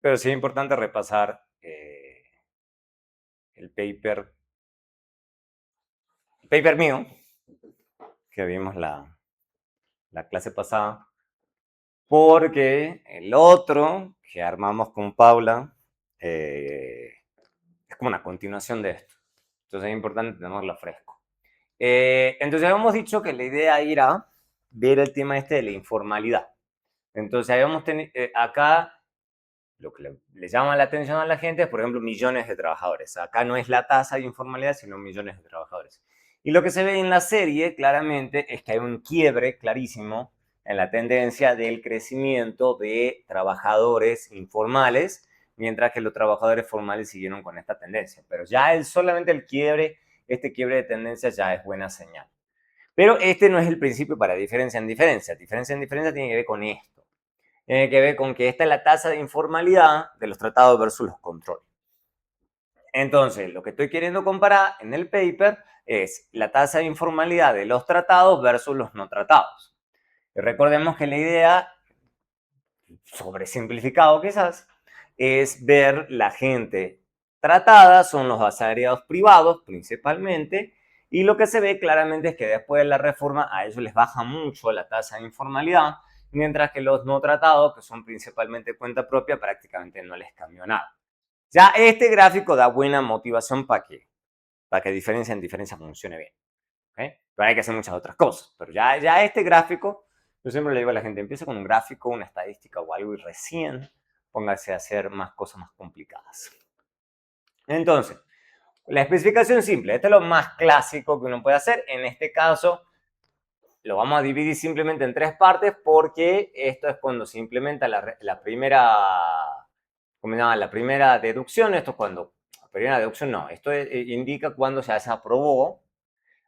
Pero sí es importante repasar el paper mío, que vimos la clase pasada, porque el otro que armamos con Paula es como una continuación de esto. Entonces es importante tenerlo fresco. Entonces habíamos dicho que la idea era ver el tema este de la informalidad. Entonces habíamos tenido acá lo que le llama la atención a la gente es, por ejemplo, millones de trabajadores. Acá no es la tasa de informalidad, sino millones de trabajadores. Y lo que se ve en la serie claramente es que hay un quiebre clarísimo en la tendencia del crecimiento de trabajadores informales, mientras que los trabajadores formales siguieron con esta tendencia. Pero ya solamente el quiebre, este quiebre de tendencia ya es buena señal. Pero este no es el principio para diferencia en diferencia. Diferencia en diferencia tiene que ver con esto. Tiene que ver con que esta es la tasa de informalidad de los tratados versus los controles. Entonces, lo que estoy queriendo comparar en el paper es la tasa de informalidad de los tratados versus los no tratados. Y recordemos que la idea, sobresimplificado quizás, es ver la gente tratada, son los asalariados privados principalmente, y lo que se ve claramente es que después de la reforma a ellos les baja mucho la tasa de informalidad, mientras que los no tratados, que son principalmente cuenta propia, prácticamente no les cambió nada. Ya este gráfico da buena motivación para que diferencia en diferencia funcione bien. ¿Okay? Pero hay que hacer muchas otras cosas. Pero ya este gráfico, yo siempre le digo a la gente, empieza con un gráfico, una estadística o algo y recién póngase a hacer más cosas más complicadas. Entonces, la especificación simple, esto es lo más clásico que uno puede hacer. En este caso, lo vamos a dividir simplemente en tres partes porque esto es cuando se implementa la primera, ¿cómo se llama? La primera deducción. Esto es cuando, la primera deducción no, esto indica cuando ya se aprobó.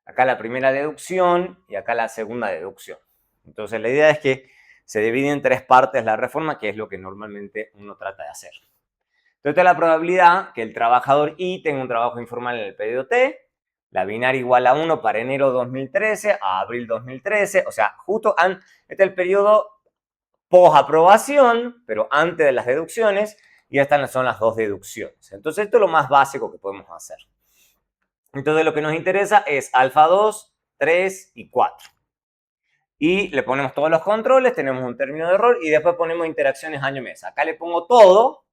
Acá la primera deducción y acá la segunda deducción. Entonces la idea es que se divide en tres partes la reforma, que es lo que normalmente uno trata de hacer. Entonces la probabilidad que el trabajador I tenga un trabajo informal en el periodo T, la binaria igual a 1 para enero 2013 a abril 2013, o sea, justo este es el periodo post-aprobación, pero antes de las deducciones, y estas son las dos deducciones. Entonces esto es lo más básico que podemos hacer. Entonces lo que nos interesa es alfa 2, 3 y 4. Y le ponemos todos los controles, tenemos un término de error y después ponemos interacciones año-mes. Acá le pongo todo,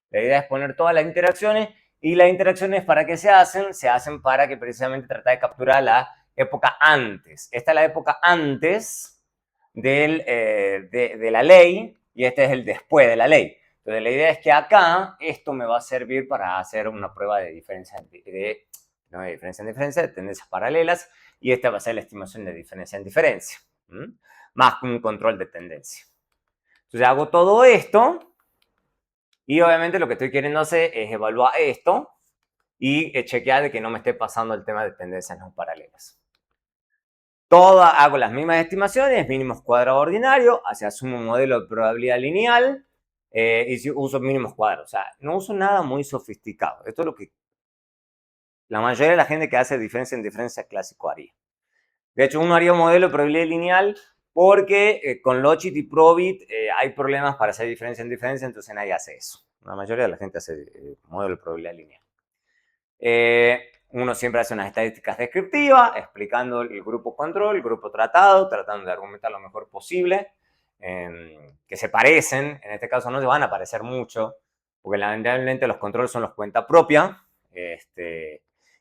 la idea es poner todas las interacciones y las interacciones para qué se hacen para que precisamente trata de capturar la época antes. Esta es la época antes de la ley y este es el después de la ley. Entonces la idea es que acá esto me va a servir para hacer una prueba de diferencia no de diferencia en diferencia, de tendencias paralelas, y esta va a ser la estimación de diferencia en diferencia, más que un control de tendencia. Entonces hago todo esto y obviamente lo que estoy queriendo hacer es evaluar esto y chequear de que no me esté pasando el tema de tendencias no paralelas. Hago las mismas estimaciones, mínimos cuadrados ordinarios, asumo un modelo de probabilidad lineal y uso mínimos cuadrados. O sea, no uso nada muy sofisticado. Esto es lo que la mayoría de la gente que hace diferencia en diferencia clásico haría. De hecho, uno haría un modelo de probabilidad lineal porque con Logit y Probit hay problemas para hacer diferencia en diferencia, entonces nadie hace eso. La mayoría de la gente hace modelo de probabilidad lineal. Uno siempre hace unas estadísticas descriptivas, explicando el grupo control, el grupo tratado, tratando de argumentar lo mejor posible, que se parecen, en este caso no se van a parecer mucho, porque lamentablemente los controles son los cuenta propia,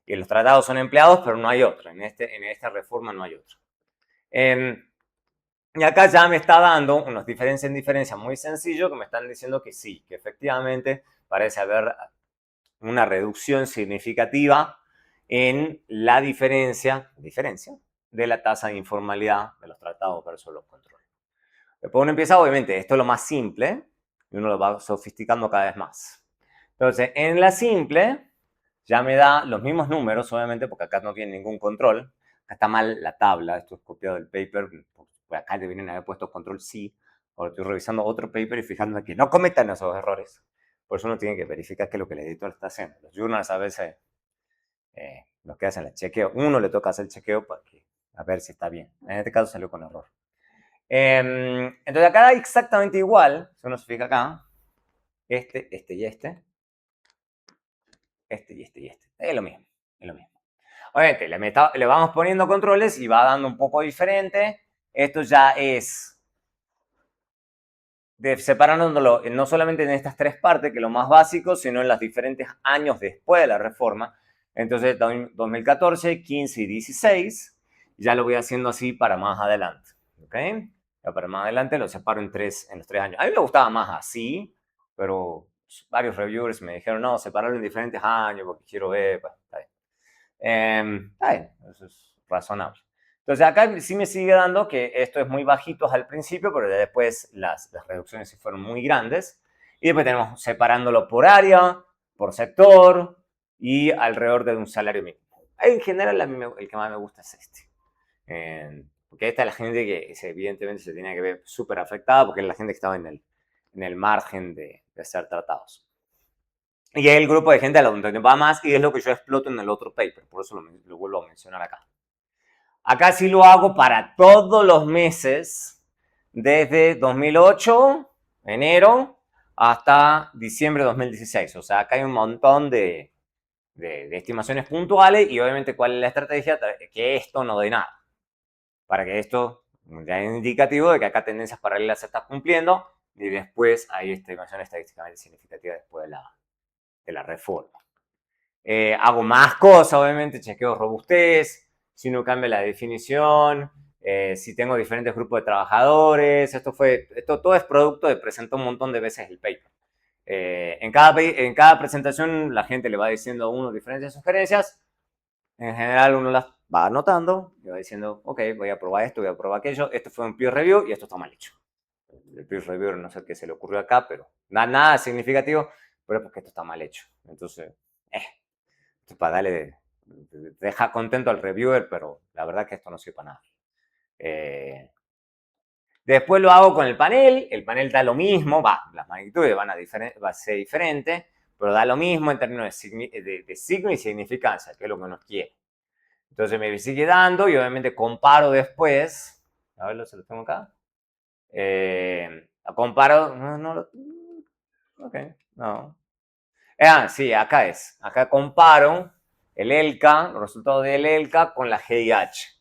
y los tratados son empleados, pero no hay otro, en esta reforma no hay otro. Y acá ya me está dando unos diferencias en diferencia muy sencillos que me están diciendo que sí, que efectivamente parece haber una reducción significativa en la diferencia de la tasa de informalidad de los tratados versus los controles. Después uno empieza, obviamente, esto es lo más simple y uno lo va sofisticando cada vez más. Entonces, en la simple ya me da los mismos números, obviamente, porque acá no tiene ningún control. Acá está mal la tabla, esto es copiado del paper, pues acá deberían haber puesto control sí. Ahora estoy revisando otro paper y fijándome que no cometan esos errores. Por eso uno tiene que verificar qué es lo que el editor está haciendo. Los journals a veces, los que hacen el chequeo, uno le toca hacer el chequeo para a ver si está bien. En este caso salió con error. Entonces acá da exactamente igual, si uno se fija acá, este y este. Este y este y este. Es lo mismo, es lo mismo. Obviamente, le vamos poniendo controles y va dando un poco diferente. Esto ya es separándolo no solamente en estas tres partes, que es lo más básico, sino en los diferentes años después de la reforma. Entonces, 2014, 15 y 16, ya lo voy haciendo así para más adelante. ¿Ok? Ya para más adelante lo separo en los 3 años. A mí me gustaba más así, pero varios reviewers me dijeron, no, separarlo en diferentes años porque quiero ver. Pues, está bien. Está bien, eso es razonable. Entonces acá sí me sigue dando que esto es muy bajito al principio, pero después las reducciones sí fueron muy grandes. Y después tenemos separándolo por área, por sector y alrededor de un salario mínimo. En general, a mí el que más me gusta es este. Porque esta es la gente que evidentemente se tiene que ver súper afectada porque es la gente que estaba en el margen de ser tratados. Y es el grupo de gente a donde va más y es lo que yo exploto en el otro paper, por eso lo vuelvo a mencionar acá. Acá sí lo hago para todos los meses, desde 2008, enero, hasta diciembre de 2016. O sea, acá hay un montón de estimaciones puntuales y obviamente cuál es la estrategia, que esto no dé nada. Para que esto ya es indicativo de que acá tendencias paralelas se están cumpliendo y después hay estimación estadísticamente significativa después de la reforma. Hago más cosas, obviamente, chequeo robustez, si no cambia la definición, si tengo diferentes grupos de trabajadores. Esto todo es producto de presentar un montón de veces el paper. En cada presentación la gente le va diciendo a uno diferentes sugerencias. En general uno las va anotando y va diciendo, ok, voy a probar esto, voy a probar aquello. Esto fue un peer review y esto está mal hecho. El peer review no sé qué se le ocurrió acá, pero nada significativo, pero es porque esto está mal hecho. Entonces, para darle, deja contento al reviewer, pero la verdad que esto no sirve para nada. Después lo hago con el panel da lo mismo, las magnitudes va a ser diferente, pero da lo mismo en términos de signo y significancia, que es lo que uno quiere. Entonces me sigue dando y obviamente comparo después, a ver, se lo tengo acá, comparo, ok, no. Sí, acá comparo el ELCA, los resultados del ELCA con la GIH.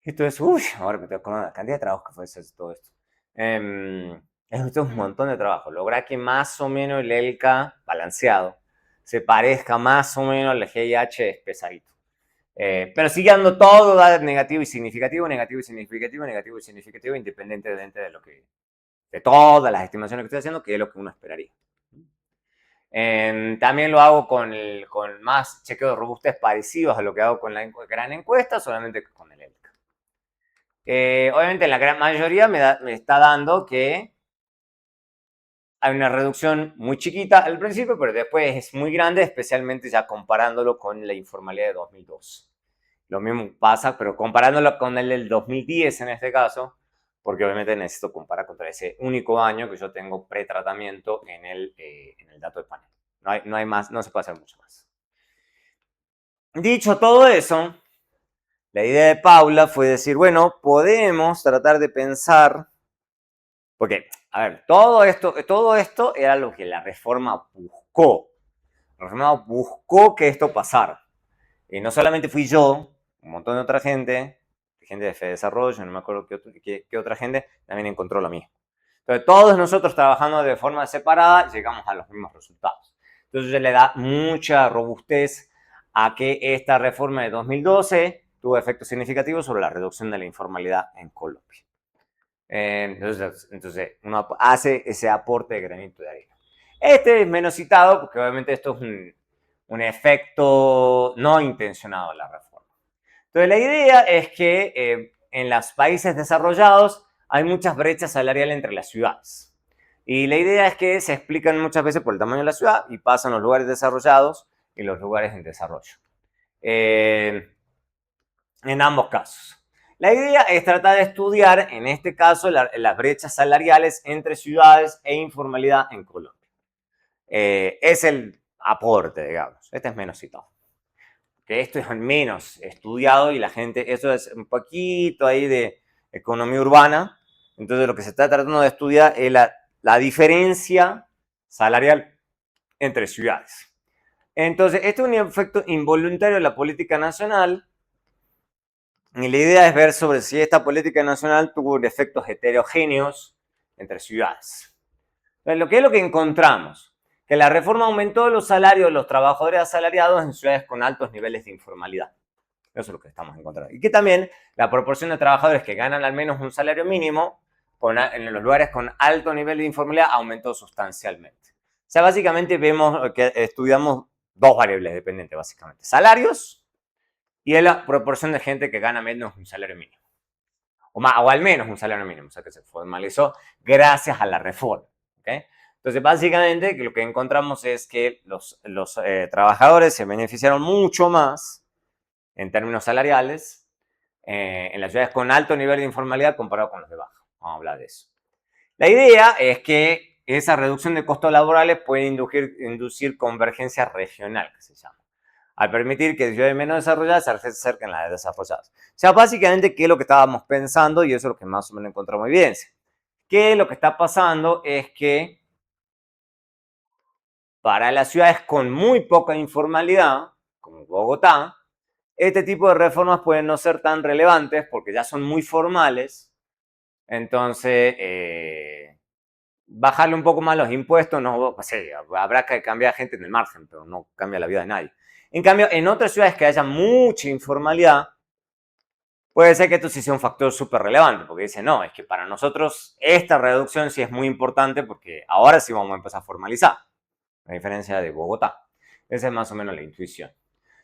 Esto es, ahora me tengo con la cantidad de trabajo que fue hacer todo esto. Esto es un montón de trabajo. Lograr que más o menos el ELCA balanceado se parezca más o menos al GIH es pesadito. Pero sigue dando todo, da negativo y significativo, negativo y significativo, negativo y significativo, independientemente de todas las estimaciones que estoy haciendo, que es lo que uno esperaría. También lo hago con más chequeos de robustez parecidos a lo que hago con la gran encuesta, solamente con el ELCA. Obviamente la gran mayoría me está dando que hay una reducción muy chiquita al principio, pero después es muy grande, especialmente ya comparándolo con la informalidad de 2002. Lo mismo pasa, pero comparándolo con el del 2010 en este caso, porque obviamente necesito comparar contra ese único año que yo tengo pretratamiento en el dato de panel. No hay más, no se puede hacer mucho más. Dicho todo eso, la idea de Paula fue decir, bueno, podemos tratar de pensar, porque, a ver, todo esto era lo que la reforma buscó. La reforma buscó que esto pasara. Y no solamente fui yo, un montón de otra gente de Fede Desarrollo, no me acuerdo qué otra gente, también encontró lo mismo. Entonces, todos nosotros trabajando de forma separada llegamos a los mismos resultados. Entonces, se le da mucha robustez a que esta reforma de 2012 tuvo efectos significativos sobre la reducción de la informalidad en Colombia. Entonces, uno hace ese aporte de granito de arena. Este es menos citado porque obviamente esto es un efecto no intencionado de la reforma. Entonces, la idea es que en los países desarrollados hay muchas brechas salariales entre las ciudades. Y la idea es que se explican muchas veces por el tamaño de la ciudad y pasan los lugares desarrollados y los lugares en desarrollo. En ambos casos. La idea es tratar de estudiar, en este caso, las brechas salariales entre ciudades e informalidad en Colombia. Es el aporte, digamos. Este es menos citado. Que esto es menos estudiado y la gente, eso es un poquito ahí de economía urbana. Entonces lo que se está tratando de estudiar es la diferencia salarial entre ciudades. Entonces, esto es un efecto involuntario de la política nacional y la idea es ver sobre si esta política nacional tuvo efectos heterogéneos entre ciudades. Entonces, ¿qué es lo que encontramos? Que la reforma aumentó los salarios de los trabajadores asalariados en ciudades con altos niveles de informalidad. Eso es lo que estamos encontrando. Y que también la proporción de trabajadores que ganan al menos un salario mínimo en los lugares con alto nivel de informalidad aumentó sustancialmente. O sea, básicamente vemos que estudiamos dos variables dependientes, básicamente. Salarios y la proporción de gente que gana menos un salario mínimo. O al menos un salario mínimo, o sea, que se formalizó gracias a la reforma. ¿Okay? Entonces, básicamente, lo que encontramos es que los trabajadores se beneficiaron mucho más en términos salariales en las ciudades con alto nivel de informalidad comparado con los de baja. Vamos a hablar de eso. La idea es que esa reducción de costos laborales puede inducir convergencia regional, que se llama, al permitir que ciudades menos desarrolladas se acerquen a las desarrolladas. O sea, básicamente, ¿qué es lo que estábamos pensando? Y eso es lo que más o menos encontramos evidencia. Que lo que está pasando es que para las ciudades con muy poca informalidad, como Bogotá, este tipo de reformas pueden no ser tan relevantes porque ya son muy formales. Entonces, bajarle un poco más los impuestos, no, pues sí, habrá que cambiar gente en el margen, pero no cambia la vida de nadie. En cambio, en otras ciudades que haya mucha informalidad, puede ser que esto sí sea un factor súper relevante, porque dice, no, es que para nosotros esta reducción sí es muy importante porque ahora sí vamos a empezar a formalizar, a diferencia de Bogotá. Esa es más o menos la intuición.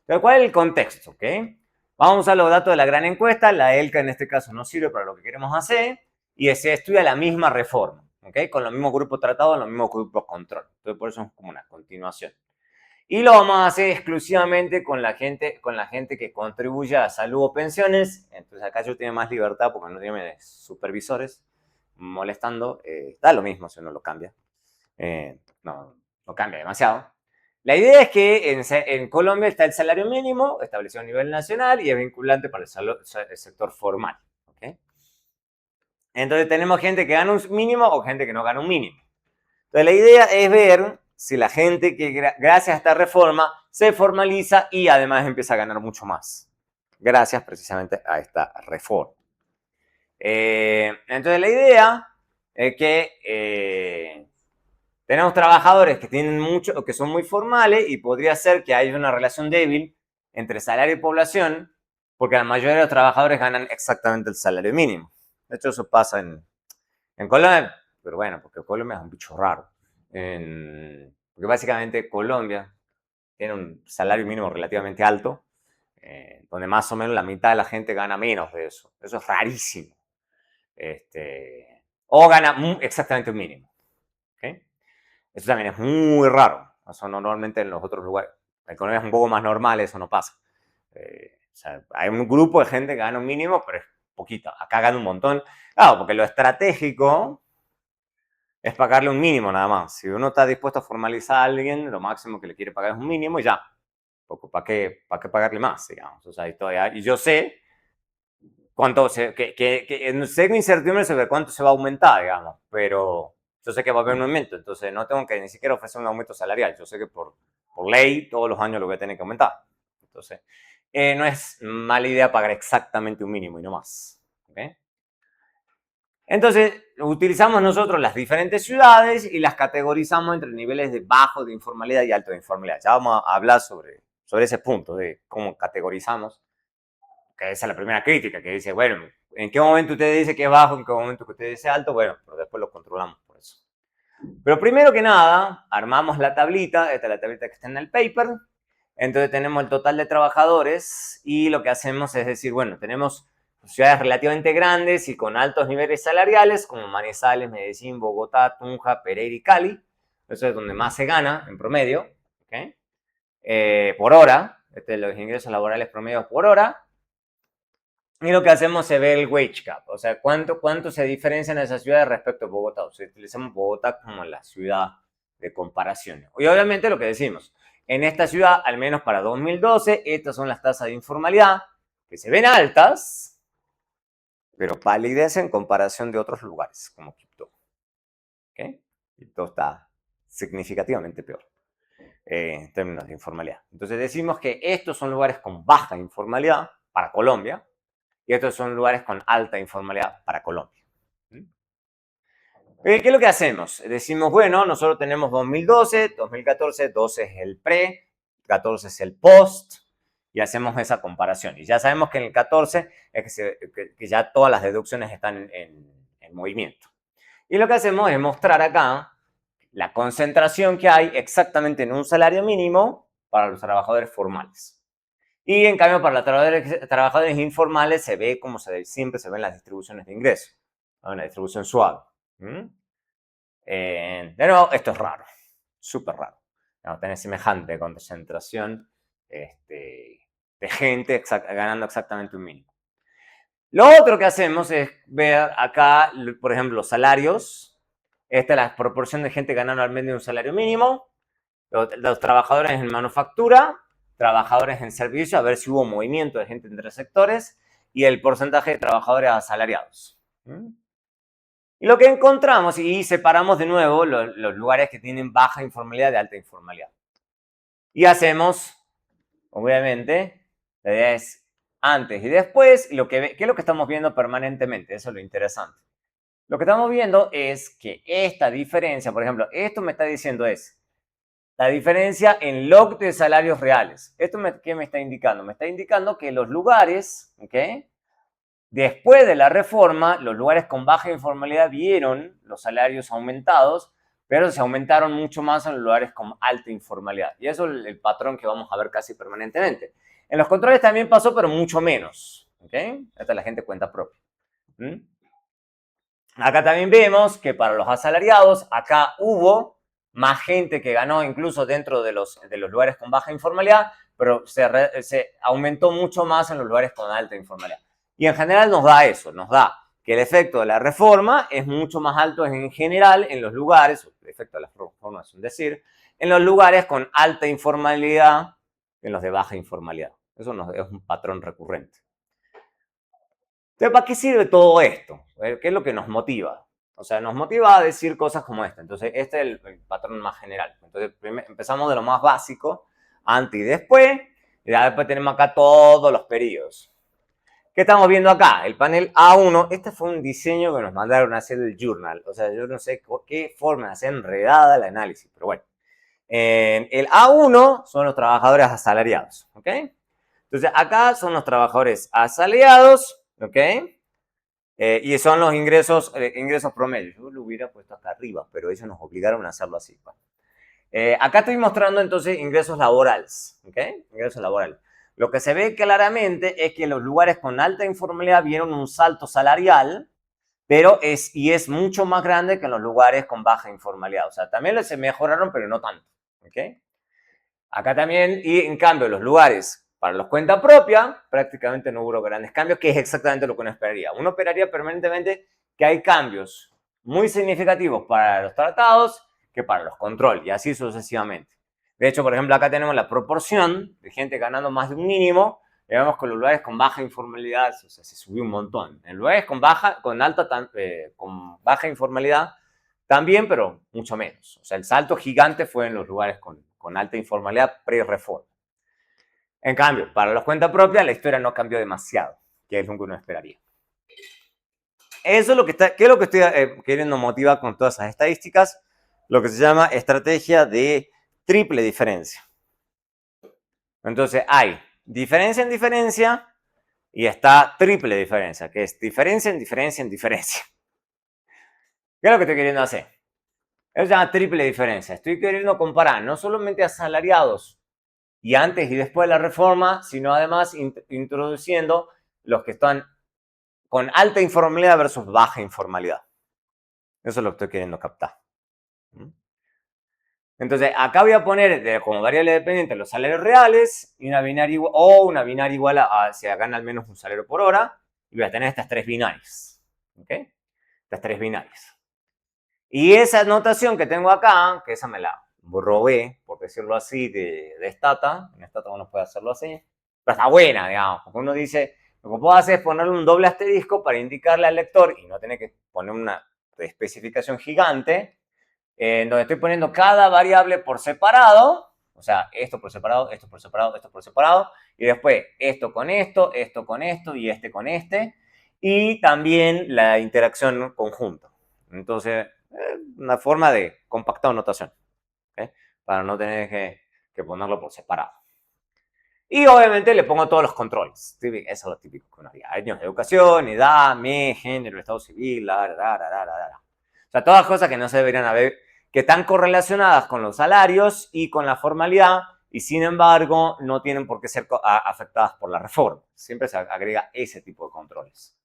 Pero ¿cuál es el contexto? ¿Okay? Vamos a usar los datos de la gran encuesta, la ELCA en este caso no sirve para lo que queremos hacer, y se estudia la misma reforma, ¿okay? Con los mismos grupos tratados, los mismos grupos control. Entonces por eso es como una continuación. Y lo vamos a hacer exclusivamente con la gente que contribuye a salud o pensiones. Entonces acá yo tengo más libertad porque no tiene supervisores molestando. Da lo mismo si uno lo cambia. No cambia demasiado. La idea es que en Colombia está el salario mínimo establecido a nivel nacional y es vinculante para el sector formal. ¿Okay? Entonces tenemos gente que gana un mínimo o gente que no gana un mínimo. Entonces la idea es ver si la gente que gracias a esta reforma se formaliza y además empieza a ganar mucho más. Gracias precisamente a esta reforma. Entonces la idea es que tenemos trabajadores que tienen mucho, que son muy formales y podría ser que haya una relación débil entre salario y población, porque la mayoría de los trabajadores ganan exactamente el salario mínimo. De hecho, eso pasa en Colombia, pero bueno, porque Colombia es un bicho raro. Porque básicamente Colombia tiene un salario mínimo relativamente alto, donde más o menos la mitad de la gente gana menos de eso. Eso es rarísimo. O gana exactamente un mínimo. ¿Okay? Eso también es muy raro. Eso normalmente en los otros lugares. En economías un poco más normales eso no pasa. O sea, hay un grupo de gente que gana un mínimo, pero es poquito. Acá gana un montón. Claro, porque lo estratégico es pagarle un mínimo nada más. Si uno está dispuesto a formalizar a alguien, lo máximo que le quiere pagar es un mínimo y ya. ¿Para qué pagarle más, digamos? O sea, y yo sé cuánto, sé con incertidumbre sobre cuánto se va a aumentar, digamos, pero yo sé que va a haber un aumento, entonces no tengo que ni siquiera ofrecer un aumento salarial. Yo sé que por ley todos los años lo voy a tener que aumentar. Entonces, no es mala idea pagar exactamente un mínimo y no más. ¿Okay? Entonces, utilizamos nosotros las diferentes ciudades y las categorizamos entre niveles de bajo de informalidad y alto de informalidad. Ya vamos a hablar sobre ese punto de cómo categorizamos, que esa es la primera crítica, que dice, bueno, ¿en qué momento usted dice que es bajo, en qué momento que usted dice alto? Bueno, pero después lo controlamos por eso. Pero primero que nada, armamos la tablita, esta es la tablita que está en el paper, entonces tenemos el total de trabajadores y lo que hacemos es decir, bueno, tenemos ciudades relativamente grandes y con altos niveles salariales, como Manizales, Medellín, Bogotá, Tunja, Pereira y Cali. Eso es donde más se gana en promedio, ¿okay? Por hora, los ingresos laborales promedios por hora. Y lo que hacemos se ve el wage gap, o sea, cuánto se diferencian esas ciudades respecto a Bogotá. O sea, utilizamos Bogotá como la ciudad de comparación. Y obviamente lo que decimos, en esta ciudad, al menos para 2012, estas son las tasas de informalidad, que se ven altas, pero palidez en comparación de otros lugares, como Quito. ¿Okay? Y todo está significativamente peor en términos de informalidad. Entonces decimos que estos son lugares con baja informalidad para Colombia y estos son lugares con alta informalidad para Colombia. ¿Qué es lo que hacemos? Decimos, bueno, nosotros tenemos 2012, 2014, 12 es el pre, 14 es el post, y hacemos esa comparación. Y ya sabemos que en el 14 es que ya todas las deducciones están en movimiento. Y lo que hacemos es mostrar acá la concentración que hay exactamente en un salario mínimo para los trabajadores formales. Y en cambio para los trabajadores informales se ve como siempre se ven las distribuciones de ingresos, una distribución suave. De nuevo, esto es raro, súper raro. No, tener semejante concentración de gente ganando exactamente un mínimo. Lo otro que hacemos es ver acá, por ejemplo, los salarios. Esta es la proporción de gente ganando al menos un salario mínimo. Los trabajadores en manufactura, trabajadores en servicio, a ver si hubo movimiento de gente entre sectores, y el porcentaje de trabajadores asalariados. Y lo que encontramos, y separamos de nuevo los lugares que tienen baja informalidad de alta informalidad. Y hacemos, obviamente, la idea es antes y después, y ¿qué es lo que estamos viendo permanentemente? Eso es lo interesante. Lo que estamos viendo es que esta diferencia, por ejemplo, esto me está diciendo es la diferencia en log de salarios reales. ¿Esto qué me está indicando? Me está indicando que los lugares, ¿ok? Después de la reforma, los lugares con baja informalidad vieron los salarios aumentados, pero se aumentaron mucho más en los lugares con alta informalidad. Y eso es el patrón que vamos a ver casi permanentemente. En los controles también pasó, pero mucho menos. ¿Okay? Esta es la gente cuenta propia. Acá también vemos que para los asalariados, acá hubo más gente que ganó incluso dentro de los lugares con baja informalidad, pero se aumentó mucho más en los lugares con alta informalidad. Y en general nos da eso, nos da que el efecto de la reforma es mucho más alto en general en los lugares, el efecto de la reforma es un decir, en los lugares con alta informalidad que en los de baja informalidad. Eso es un patrón recurrente. Entonces, ¿para qué sirve todo esto? ¿Qué es lo que nos motiva? O sea, nos motiva a decir cosas como esta. Entonces, este es el patrón más general. Entonces, empezamos de lo más básico, antes y después, y después tenemos acá todos los periodos. ¿Qué estamos viendo acá? El panel A1, este fue un diseño que nos mandaron a hacer del journal. O sea, yo no sé qué forma de hacer enredada el análisis, pero bueno. El A1 son los trabajadores asalariados, ¿ok? Entonces, acá son los trabajadores asalariados, ¿ok? Y son los ingresos promedio. Yo lo hubiera puesto acá arriba, pero ellos nos obligaron a hacerlo así. Acá estoy mostrando entonces ingresos laborales, ¿ok? Ingresos laborales. Lo que se ve claramente es que los lugares con alta informalidad vieron un salto salarial, pero es mucho más grande que en los lugares con baja informalidad. O sea, también se mejoraron, pero no tanto, ¿ok? Acá también, y en cambio, los lugares para los cuenta propia, prácticamente no hubo grandes cambios, que es exactamente lo que uno esperaría. Uno esperaría permanentemente que hay cambios muy significativos para los tratados que para los control, y así sucesivamente. De hecho, por ejemplo, acá tenemos la proporción de gente ganando más de un mínimo, y vemos que los lugares con baja informalidad, o sea, se subió un montón. En lugares con baja informalidad también, pero mucho menos. O sea, el salto gigante fue en los lugares con alta informalidad pre-reforma. En cambio, para los cuentas propias, la historia no cambió demasiado, que es lo que uno esperaría. Eso es lo que estoy queriendo motivar con todas esas estadísticas, lo que se llama estrategia de triple diferencia. Entonces, hay diferencia en diferencia y está triple diferencia, que es diferencia en diferencia en diferencia. ¿Qué es lo que estoy queriendo hacer? Eso se llama triple diferencia. Estoy queriendo comparar no solamente asalariados y antes y después de la reforma, sino además introduciendo los que están con alta informalidad versus baja informalidad. Eso es lo que estoy queriendo captar. Entonces, acá voy a poner como variable dependiente los salarios reales y una binaria igual a si gana al menos un salario por hora. Y voy a tener estas tres binarias. ¿Ok? Estas tres binarias. Y esa notación que tengo acá, que esa me la robé, por decirlo así, de Stata. En Stata uno puede hacerlo así. Pero está buena, digamos. Porque uno dice, lo que puedo hacer es ponerle un doble asterisco para indicarle al lector y no tener que poner una especificación gigante. donde estoy poniendo cada variable por separado, o sea, esto por separado, esto por separado, esto por separado, y después esto con esto y este con este, y también la interacción conjunta. Entonces, una forma de compactar notación, ¿okay? Para no tener que ponerlo por separado. Y obviamente le pongo todos los controles. Eso es lo típico que uno haría. Años de educación, edad, mes, género, estado civil, O sea, todas cosas que no se deberían haber, que están correlacionadas con los salarios y con la formalidad, y sin embargo no tienen por qué ser afectadas por la reforma. Siempre se agrega ese tipo de controles.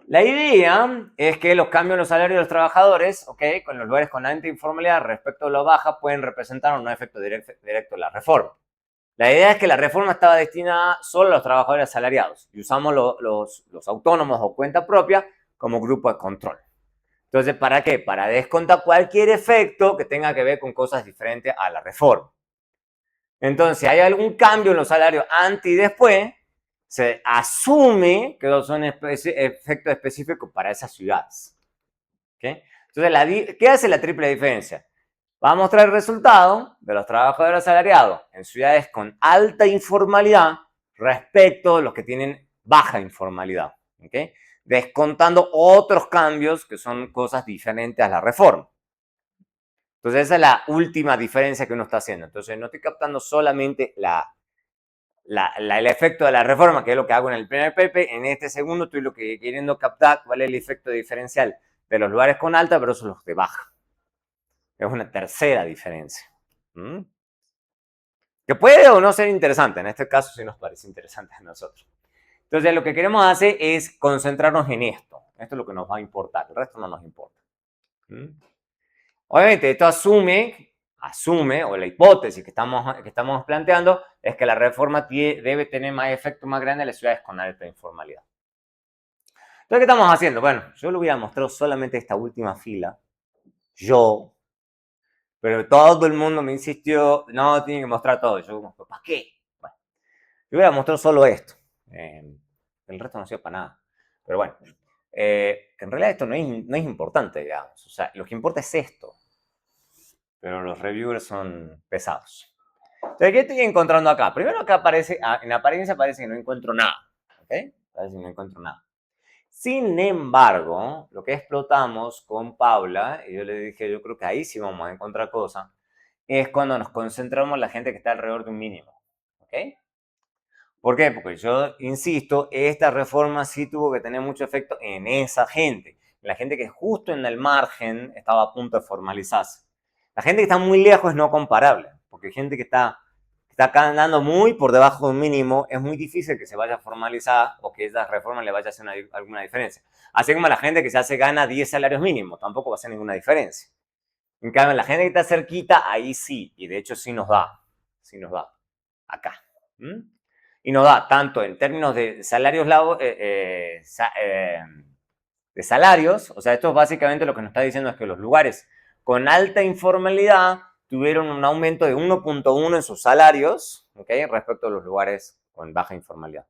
La idea es que los cambios en los salarios de los trabajadores, ¿okay?, con los lugares con alta informalidad respecto a lo baja, pueden representar un efecto directo de la reforma. La idea es que la reforma estaba destinada solo a los trabajadores asalariados y usamos los autónomos o cuenta propia como grupo de control. Entonces, ¿para qué? Para descontar cualquier efecto que tenga que ver con cosas diferentes a la reforma. Entonces, si hay algún cambio en los salarios antes y después, se asume que son efectos específicos para esas ciudades. ¿Okay? Entonces, ¿qué hace la triple diferencia? Va a mostrar el resultado de los trabajadores asalariados en ciudades con alta informalidad respecto a los que tienen baja informalidad, ¿okay?, descontando otros cambios que son cosas diferentes a la reforma. Entonces esa es la última diferencia que uno está haciendo. Entonces no estoy captando solamente el efecto de la reforma, que es lo que hago en el primer paper. En este segundo estoy queriendo captar cuál es el efecto diferencial de los lugares con alta versus los de baja. Es una tercera diferencia. Que puede o no ser interesante. En este caso sí nos parece interesante a nosotros. Entonces lo que queremos hacer es concentrarnos en esto. Esto es lo que nos va a importar. El resto no nos importa. Obviamente esto asume, o la hipótesis que estamos planteando, es que la reforma debe tener más efecto más grande en las ciudades con alta informalidad. Entonces, ¿qué estamos haciendo? Bueno, yo le voy a mostrar solamente esta última fila. Pero todo el mundo me insistió, no, tiene que mostrar todo. Yo, ¿para qué? Bueno, yo voy a mostrar solo esto. El resto no sirve para nada. Pero bueno, en realidad esto no es importante, digamos. O sea, lo que importa es esto. Pero los reviewers son pesados. Entonces, ¿qué estoy encontrando acá? Primero acá aparece, en apariencia parece que no encuentro nada. ¿Ok? Parece que no encuentro nada. Sin embargo, lo que explotamos con Paula, y yo le dije, yo creo que ahí sí vamos a encontrar cosas, es cuando nos concentramos en la gente que está alrededor de un mínimo. ¿Ok? ¿Por qué? Porque yo insisto, esta reforma sí tuvo que tener mucho efecto en esa gente. La gente que justo en el margen estaba a punto de formalizarse. La gente que está muy lejos es no comparable, porque gente que está andando muy por debajo de un mínimo, es muy difícil que se vaya a formalizar o que esa reforma le vaya a hacer alguna diferencia. Así como la gente que ya se gana 10 salarios mínimos, tampoco va a hacer ninguna diferencia. En cambio, la gente que está cerquita, ahí sí, y de hecho sí nos da, acá. Y nos da tanto en términos de salarios de salarios, o sea, esto básicamente lo que nos está diciendo es que los lugares con alta informalidad tuvieron un aumento de 1.1 en sus salarios, ¿okay?, respecto a los lugares con baja informalidad.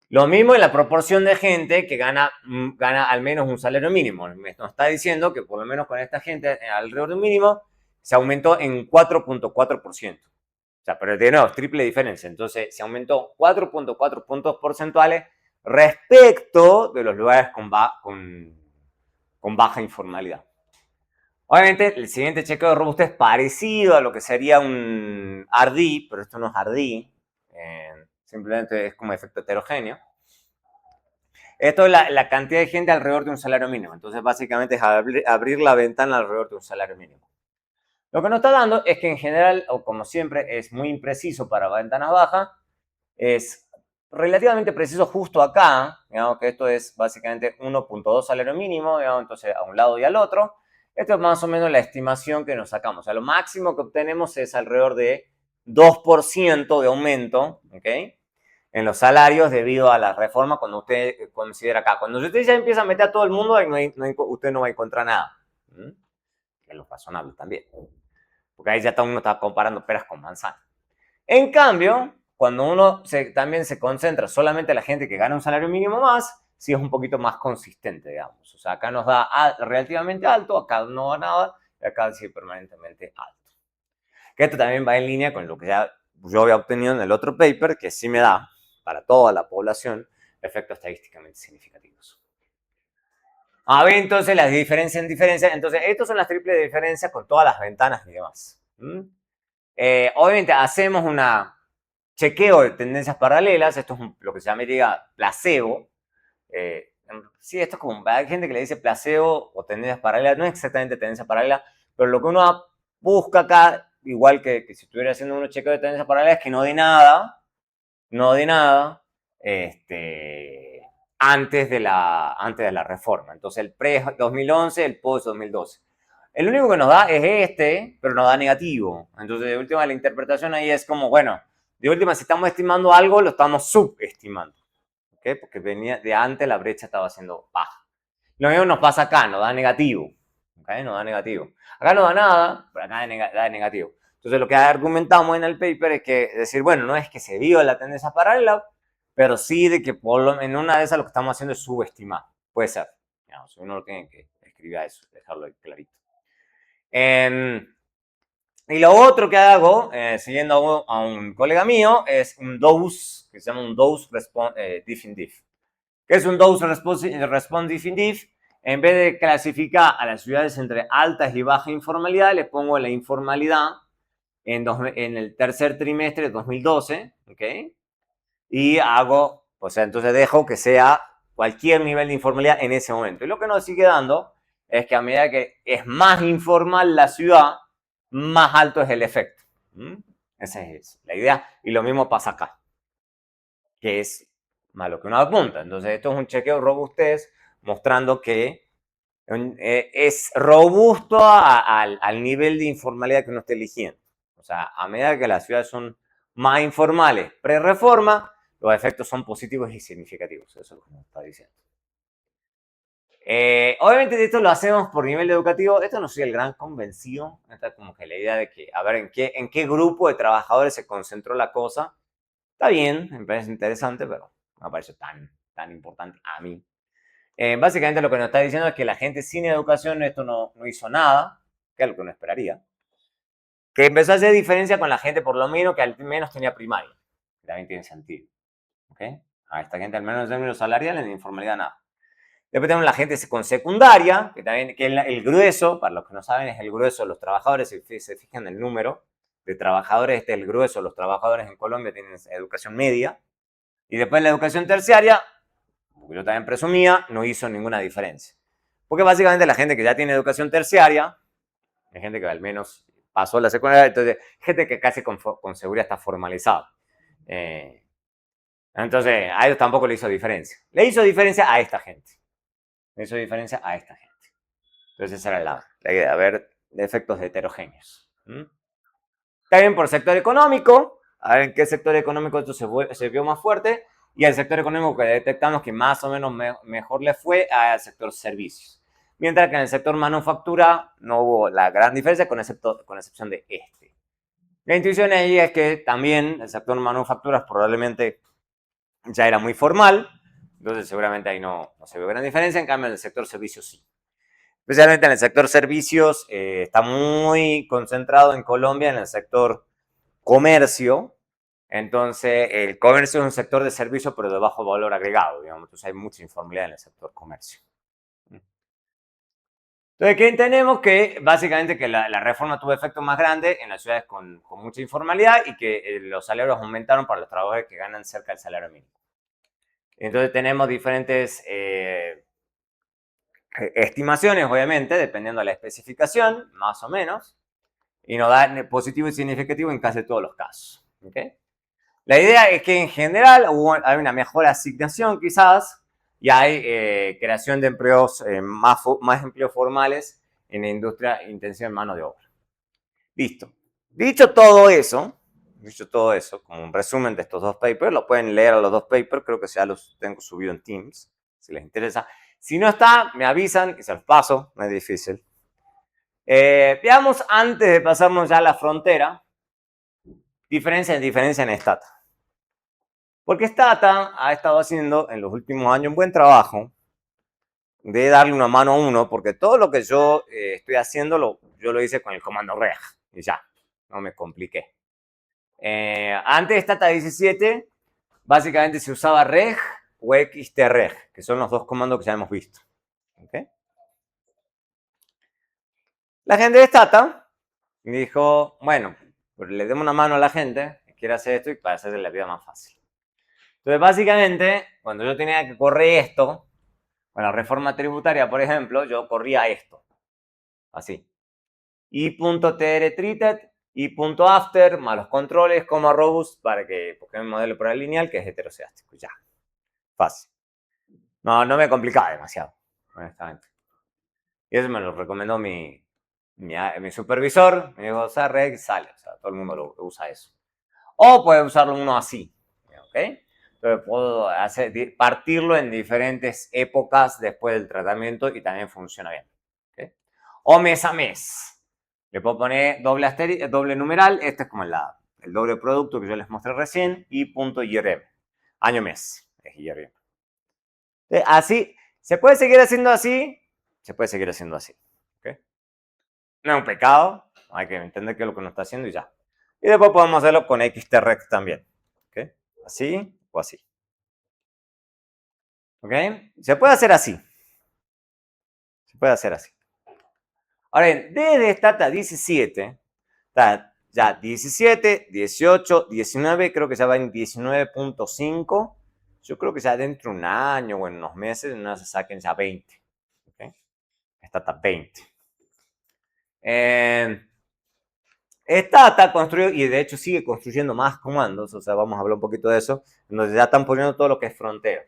Lo mismo en la proporción de gente que gana al menos un salario mínimo. Nos está diciendo que por lo menos con esta gente alrededor de un mínimo se aumentó en 4.4%. O sea, pero de nuevo, es triple diferencia. Entonces, se aumentó 4.4 puntos porcentuales respecto de los lugares con baja informalidad. Obviamente, el siguiente chequeo de robustez es parecido a lo que sería un RD, pero esto no es RD. Simplemente es como efecto heterogéneo. Esto es la cantidad de gente alrededor de un salario mínimo. Entonces, básicamente es abrir la ventana alrededor de un salario mínimo. Lo que nos está dando es que en general, o como siempre, es muy impreciso para ventanas bajas. Es relativamente preciso justo acá. Digamos que esto es básicamente 1.2 salario mínimo, digamos, entonces a un lado y al otro. Esto es más o menos la estimación que nos sacamos. O sea, lo máximo que obtenemos es alrededor de 2% de aumento, ¿ok?, en los salarios debido a la reforma cuando usted considera acá. Cuando usted ya empieza a meter a todo el mundo, usted no va a encontrar nada. Que es lo razonable también. Porque ahí ya uno está comparando peras con manzanas. En cambio, cuando uno también se concentra solamente en la gente que gana un salario mínimo más, sí es un poquito más consistente, digamos. O sea, acá nos da relativamente alto, acá no da nada, y acá sí permanentemente alto. Que esto también va en línea con lo que ya yo había obtenido en el otro paper, que sí me da, para toda la población, efectos estadísticamente significativos. A ver, entonces las diferencias en diferencias. Entonces, estas son las triples diferencias con todas las ventanas y demás. Obviamente, hacemos una chequeo de tendencias paralelas. Esto es lo que se llama placebo. Sí, esto es como, hay gente que le dice placebo o tendencias paralelas. No es exactamente tendencia paralela, pero lo que uno busca acá, igual que si estuviera haciendo un chequeo de tendencias paralelas, es que no de nada, antes de la reforma. Entonces, el pre-2011, el post-2012. El único que nos da es este, pero nos da negativo. Entonces, de última, la interpretación ahí es como, bueno, de última, si estamos estimando algo, lo estamos subestimando. ¿Okay? Porque venía de antes, la brecha estaba siendo baja. Lo mismo nos pasa acá, nos da negativo. ¿Okay? Nos da negativo. Acá no da nada, pero acá da negativo. Entonces, lo que argumentamos en el paper es que decir, bueno, no es que se vio la tendencia paralela, pero sí de que en una de esas lo que estamos haciendo es subestimar. Puede ser. Digamos, uno lo tiene que escribir a eso, dejarlo clarito. Y lo otro que hago, siguiendo a un colega mío, es un dose, que se llama un dose diff in diff. ¿Qué es un dose response diff in diff? En vez de clasificar a las ciudades entre altas y baja informalidad, le pongo la informalidad en el tercer trimestre de 2012, ¿ok? Y hago, o sea, entonces dejo que sea cualquier nivel de informalidad en ese momento. Y lo que nos sigue dando es que a medida que es más informal la ciudad, más alto es el efecto. Esa es la idea. Y lo mismo pasa acá, que es malo que uno apunta. Entonces, esto es un chequeo robustez mostrando que es robusto al nivel de informalidad que uno esté eligiendo. O sea, a medida que las ciudades son más informales pre-reforma, los efectos son positivos y significativos. Eso es lo que nos está diciendo. Obviamente esto lo hacemos por nivel educativo. Esto no soy el gran convencido. Esta es como que la idea de que, a ver, ¿en qué grupo de trabajadores se concentró la cosa? Está bien, me parece interesante, pero no me parece tan importante a mí. Básicamente lo que nos está diciendo es que la gente sin educación esto no hizo nada, que es lo que uno esperaría. Que empezó a hacer diferencia con la gente por lo menos que al menos tenía primaria. Que también tiene sentido. ¿Okay? A esta gente al menos en términos salariales, en informalidad nada. Después tenemos la gente con secundaria, que también que el grueso, para los que no saben, es el grueso de los trabajadores. Si se fijan en el número de trabajadores, este es el grueso. Los trabajadores en Colombia tienen educación media. Y después la educación terciaria, porque yo también presumía, no hizo ninguna diferencia. Porque básicamente la gente que ya tiene educación terciaria, hay gente que al menos pasó la secundaria, entonces gente que casi con seguridad está formalizada. Entonces a ellos tampoco le hizo diferencia. Le hizo diferencia a esta gente. Le hizo diferencia a esta gente. Entonces esa era la idea, ver efectos heterogéneos. También por sector económico, a ver en qué sector económico esto se vio más fuerte, y el sector económico que detectamos que más o menos mejor le fue al sector servicios. Mientras que en el sector manufactura no hubo la gran diferencia, con excepción de este. La intuición ahí es que también el sector manufacturas probablemente ya era muy formal, entonces seguramente ahí no se vio gran diferencia, en cambio en el sector servicios sí. Especialmente en el sector servicios, está muy concentrado en Colombia en el sector comercio. Entonces, el comercio es un sector de servicio, pero de bajo valor agregado, digamos. Entonces, hay mucha informalidad en el sector comercio. Entonces, ¿qué entendemos? Que básicamente que la reforma tuvo efecto más grande en las ciudades con mucha informalidad y que los salarios aumentaron para los trabajadores que ganan cerca del salario mínimo. Entonces, tenemos diferentes estimaciones, obviamente, dependiendo de la especificación, más o menos, y nos da positivo y significativo en casi todos los casos. ¿Okay? La idea es que en general hay una mejor asignación quizás y hay creación de empleos, más empleos formales en la industria intensiva en mano de obra. Listo. Dicho todo eso, como un resumen de estos dos papers, lo pueden leer a los dos papers, creo que ya los tengo subido en Teams, si les interesa. Si no está, me avisan y se los paso, no es difícil. Veamos, antes de pasarnos ya a la frontera, diferencia en Stata. Porque Stata ha estado haciendo en los últimos años un buen trabajo de darle una mano a uno, porque todo lo que yo estoy haciendo, yo lo hice con el comando reg, y ya, no me compliqué. Antes de Stata 17, básicamente se usaba reg o xtreg, que son los dos comandos que ya hemos visto. ¿Okay? La gente de Stata dijo, bueno, pues le demos una mano a la gente que quiere hacer esto y para hacerle la vida más fácil. Entonces, básicamente, cuando yo tenía que correr esto, con la reforma tributaria, por ejemplo, yo corría esto, así. I.tr-treated, I.after, más los controles, coma robust, porque es un modelo por lineal que es heteroscedástico. Ya, fácil. No me complicaba demasiado, honestamente. Y eso me lo recomendó mi supervisor. Me dijo, usa reg, sale. O sea, todo el mundo lo usa eso. O puede usarlo uno así, ¿ok? Entonces puedo partirlo en diferentes épocas después del tratamiento y también funciona bien. ¿Okay? O mes a mes. Le puedo poner doble numeral. Este es como el doble producto que yo les mostré recién. Y punto IRM. Año-mes. Es IRM. Así. ¿Se puede seguir haciendo así? Se puede seguir haciendo así. ¿Okay? No es un pecado. Hay que entender qué es lo que uno está haciendo y ya. Y después podemos hacerlo con xtreg también. ¿Okay? Así o así. ¿Ok? Se puede hacer así. Se puede hacer así. Ahora bien, desde Stata 17, está ya 17, 18, 19, creo que ya va en 19.5. Yo creo que ya dentro de un año o en unos meses no se saquen ya 20. ¿Ok? Stata 20. Stata construyó, y de hecho sigue construyendo más comandos, o sea, vamos a hablar un poquito de eso, donde ya están poniendo todo lo que es frontera.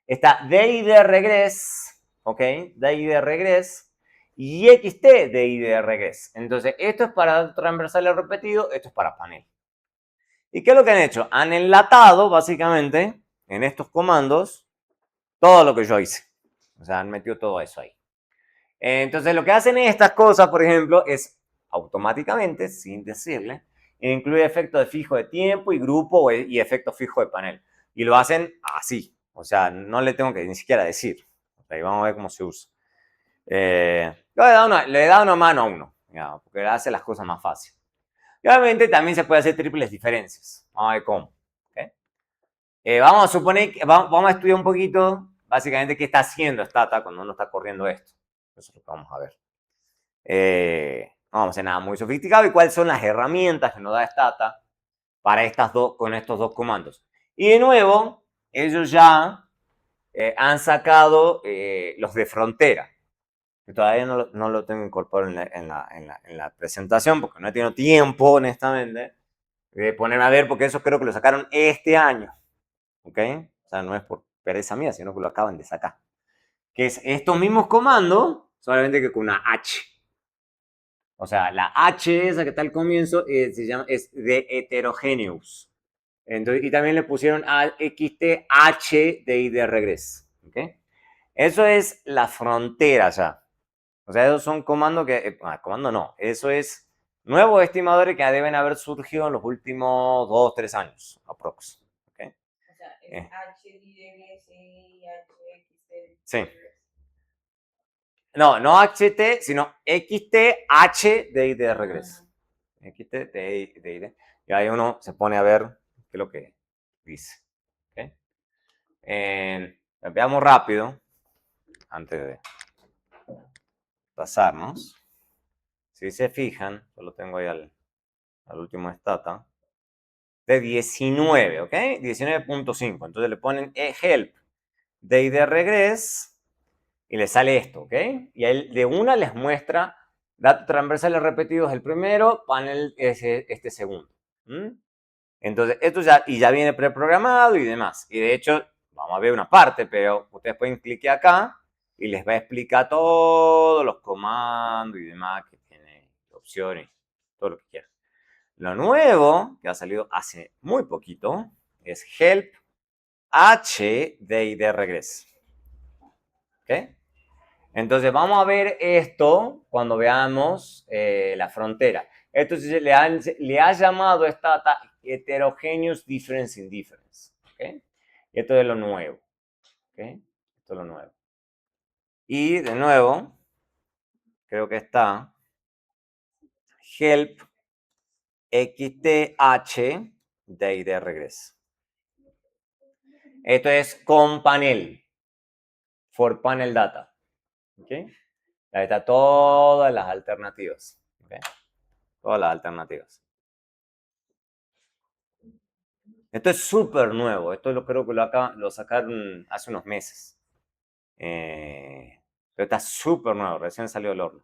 Está DID regress, ¿ok? DID regress y XT DID regress. Entonces, esto es para transversales repetido, esto es para panel. ¿Y qué es lo que han hecho? Han enlatado, básicamente, en estos comandos, todo lo que yo hice. O sea, han metido todo eso ahí. Entonces, lo que hacen estas cosas, por ejemplo, es automáticamente, sin decirle, incluye efecto de fijo de tiempo y grupo y efecto fijo de panel. Y lo hacen así. O sea, no le tengo que ni siquiera decir. Okay, vamos a ver cómo se usa. Le da una mano a uno, digamos, porque hace las cosas más fáciles. Y obviamente también se puede hacer triples diferencias. Vamos a ver cómo. ¿Okay? Vamos a suponer que vamos a estudiar un poquito, básicamente, qué está haciendo Stata cuando uno está corriendo esto. Eso es lo que vamos a ver. No vamos a hacer nada muy sofisticado. ¿Y cuáles son las herramientas que nos da Stata para con estos dos comandos? Y de nuevo, ellos ya han sacado los de frontera. Que todavía no lo tengo incorporado en la presentación porque no he tenido tiempo, honestamente, de ponerme a ver, porque eso creo que lo sacaron este año. ¿Ok? O sea, no es por pereza mía, sino que lo acaban de sacar. Que es estos mismos comandos, solamente que con una H. O sea, la H esa que está al comienzo es de heterogeneous. Entonces, y también le pusieron al XTH de ID regress. ¿Okay? Eso es la frontera ya. O sea, esos son comandos que... comando no. Eso es nuevos estimadores que deben haber surgido en los últimos 2, 3 años, aprox. ¿Okay? O sea, es H de regress y HXT. Sí. No HT, sino XTH de ID regress. XT de ID. Y ahí uno se pone a ver qué es lo que dice. ¿Okay? Veamos rápido, antes de pasarnos. Si se fijan, yo lo tengo ahí al último Stata, de 19, ¿ok? 19.5. Entonces le ponen help de ID regress y le sale esto, ¿ok? Y ahí de una les muestra datos transversales repetidos el primero, panel es este segundo. Entonces, esto ya viene preprogramado y demás. Y de hecho, vamos a ver una parte, pero ustedes pueden clicar acá y les va a explicar todos los comandos y demás que tiene, opciones, todo lo que quieran. Lo nuevo, que ha salido hace muy poquito, es help h de ID regress. ¿Ok? Entonces vamos a ver esto cuando veamos la frontera. Esto le ha llamado Stata Heterogeneous Difference Indifference. ¿ok? Y esto es lo nuevo, ¿ok? Esto es lo nuevo. Y de nuevo, creo que está help xth de regress. Esto es con panel, for panel data, ¿ok? Ahí está todas las alternativas, ¿ok? Todas las alternativas. Esto es súper nuevo, esto creo que lo sacaron hace unos meses. Pero está súper nuevo, recién salió del horno.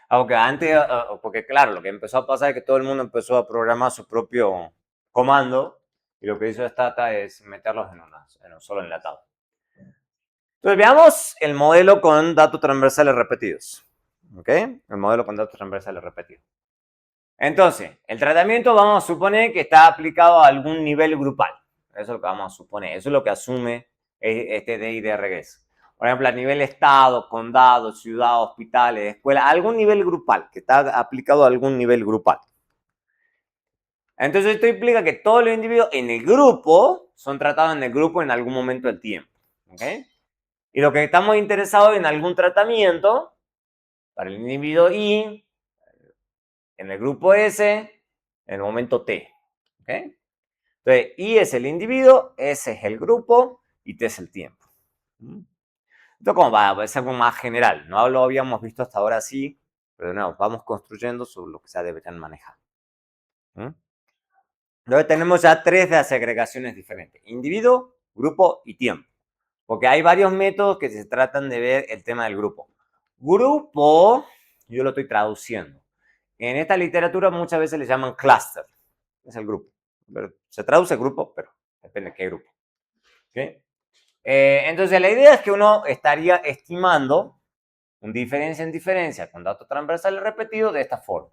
Aunque antes, porque claro, lo que empezó a pasar es que todo el mundo empezó a programar su propio comando y lo que hizo Stata es meterlos en un solo enlatado. Entonces veamos el modelo con datos transversales repetidos. ¿Ok? El modelo con datos transversales repetidos. Entonces, el tratamiento vamos a suponer que está aplicado a algún nivel grupal. Eso es lo que vamos a suponer. Eso es lo que asume este DI de regreso. Por ejemplo, a nivel estado, condado, ciudad, hospitales, escuela, algún nivel grupal, que está aplicado a algún nivel grupal. Entonces, esto implica que todos los individuos en el grupo son tratados en el grupo en algún momento del tiempo. ¿Ok? Y lo que estamos interesados en algún tratamiento para el individuo I, en el grupo S, en el momento T. ¿Ok? Entonces, I es el individuo, S es el grupo y T es el tiempo. Esto como va, es algo más general. No lo habíamos visto hasta ahora así, pero no, vamos construyendo sobre lo que se deberían manejar. Entonces tenemos ya tres de las agregaciones diferentes. Individuo, grupo y tiempo. Porque hay varios métodos que se tratan de ver el tema del grupo. Grupo, yo lo estoy traduciendo. En esta literatura muchas veces le llaman cluster. Es el grupo. Pero se traduce grupo, pero depende de qué grupo. ¿Okay? Entonces la idea es que uno estaría estimando un diferencia en diferencia con datos transversales repetidos de esta forma.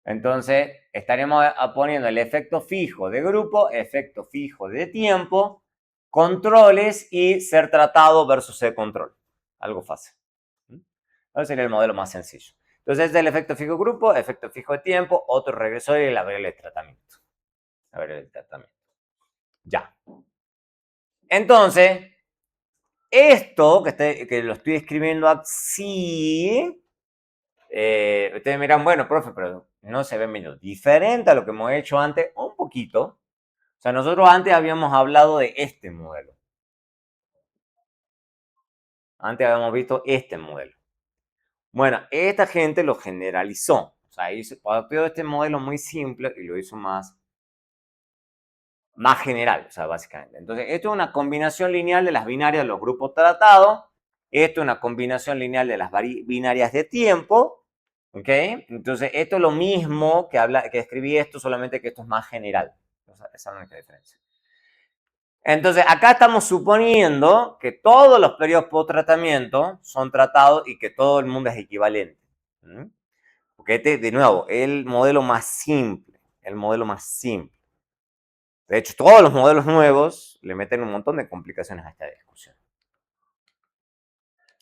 Entonces estaríamos poniendo el efecto fijo de grupo, efecto fijo de tiempo, controles y ser tratado versus ser control. Algo fácil. Ese sería el modelo más sencillo. Entonces es el efecto fijo grupo, efecto fijo de tiempo, otro regresor y la variable de tratamiento. La variable de tratamiento. Ya. Entonces, esto que lo estoy escribiendo así, ustedes miran, bueno, profe, pero no se ve menos diferente a lo que hemos hecho antes, un poquito. O sea, nosotros antes habíamos hablado de este modelo. Antes habíamos visto este modelo. Bueno, esta gente lo generalizó. O sea, partió de este modelo muy simple y lo hizo más general, o sea, básicamente. Entonces, esto es una combinación lineal de las binarias de los grupos tratados. Esto es una combinación lineal de las binarias de tiempo. ¿Ok? Entonces, esto es lo mismo que escribí esto, solamente que esto es más general. Esa es la única diferencia. Entonces, acá estamos suponiendo que todos los periodos post-tratamiento son tratados y que todo el mundo es equivalente. Porque este, de nuevo, el modelo más simple. El modelo más simple. De hecho, todos los modelos nuevos le meten un montón de complicaciones a esta discusión.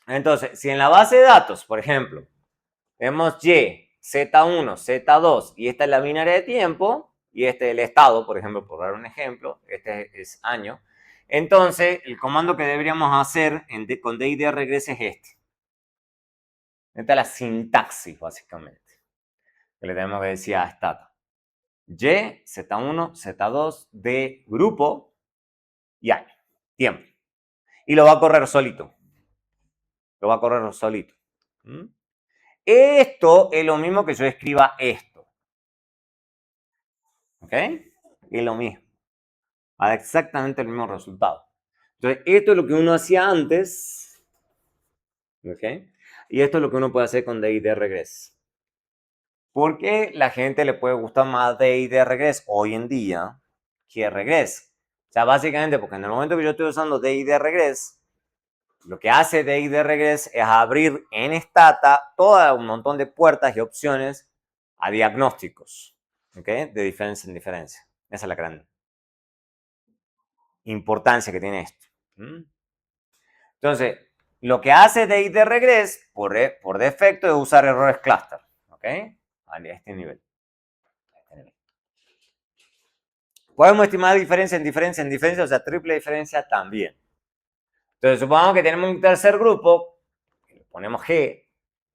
Entonces, si en la base de datos, por ejemplo, vemos Y, Z1, Z2 y esta es la binaria de tiempo y este es el estado, por ejemplo, por dar un ejemplo, este es año. Entonces, el comando que deberíamos hacer con DID regrese es este. Esta es la sintaxis, básicamente, que le tenemos que decir a Stata. Y, Z1, Z2 de grupo y año, tiempo. Y lo va a correr solito. Lo va a correr solito. Esto es lo mismo que yo escriba esto. ¿Ok? Es lo mismo. Va a dar exactamente el mismo resultado. Entonces, esto es lo que uno hacía antes. ¿Ok? Y esto es lo que uno puede hacer con DID regress. ¿Por qué la gente le puede gustar más DID regress hoy en día que regress? O sea, básicamente porque en el momento que yo estoy usando DID regress, lo que hace DID regress es abrir en Stata todo un montón de puertas y opciones a diagnósticos. ¿Ok? De diferencia en diferencia. Esa es la gran importancia que tiene esto. Entonces, lo que hace DID regress por defecto es usar errores cluster. ¿ok? A este nivel. Podemos estimar diferencia en diferencia en diferencia, o sea, triple diferencia también. Entonces, supongamos que tenemos un tercer grupo, le ponemos G,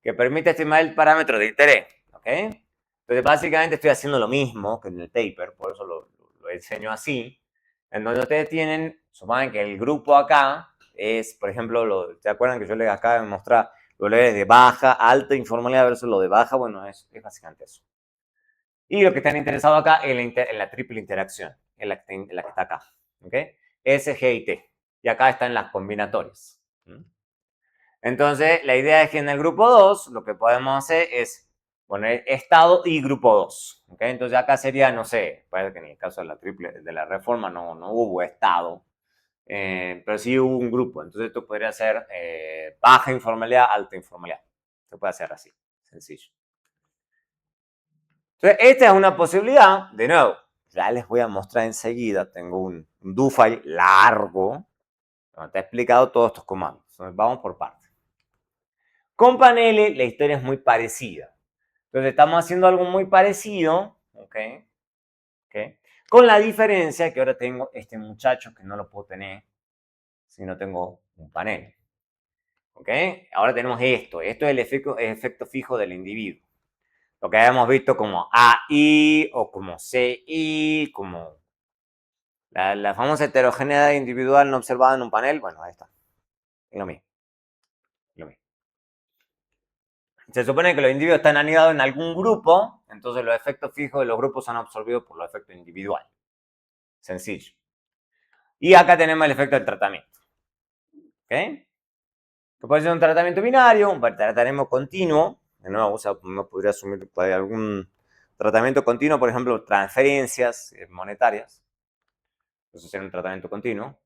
que permite estimar el parámetro de interés, ¿ok? Entonces, básicamente estoy haciendo lo mismo que en el paper, por eso lo enseño así, en donde ustedes tienen, supongan que el grupo acá es, por ejemplo, ¿se acuerdan que yo les acabo de mostrar lo de baja, alta informalidad versus lo de baja? Bueno, es básicamente eso. Y lo que están interesados acá es en la triple interacción, en la que está acá, ¿ok? S, G y T. Y acá están las combinatorias. Entonces, la idea es que en el grupo 2 lo que podemos hacer es poner estado y grupo 2. ¿Okay? Entonces, acá sería, no sé, parece que en el caso de la triple, de la reforma no hubo estado, pero sí hubo un grupo. Entonces, esto podría ser baja informalidad, alta informalidad. Se puede hacer así, sencillo. Entonces, esta es una posibilidad. De nuevo, ya les voy a mostrar enseguida. Tengo un do file largo donde te he explicado todos estos comandos. Entonces, vamos por partes. Con paneles la historia es muy parecida. Entonces estamos haciendo algo muy parecido, ¿ok? Con la diferencia que ahora tengo este muchacho que no lo puedo tener si no tengo un panel. ¿Ok? Ahora tenemos esto. Esto es el efecto fijo del individuo. Lo que habíamos visto como AI o como CI, como la famosa heterogeneidad individual no observada en un panel. Bueno, ahí está. Es lo mismo. Se supone que los individuos están anidados en algún grupo, entonces los efectos fijos de los grupos son absorbidos por los efectos individuales. Sencillo. Y acá tenemos el efecto del tratamiento. ¿Ok? Que puede ser un tratamiento binario, un tratamiento continuo. De nuevo, uno podría asumir algún tratamiento continuo, por ejemplo, transferencias monetarias. Eso sería un tratamiento continuo.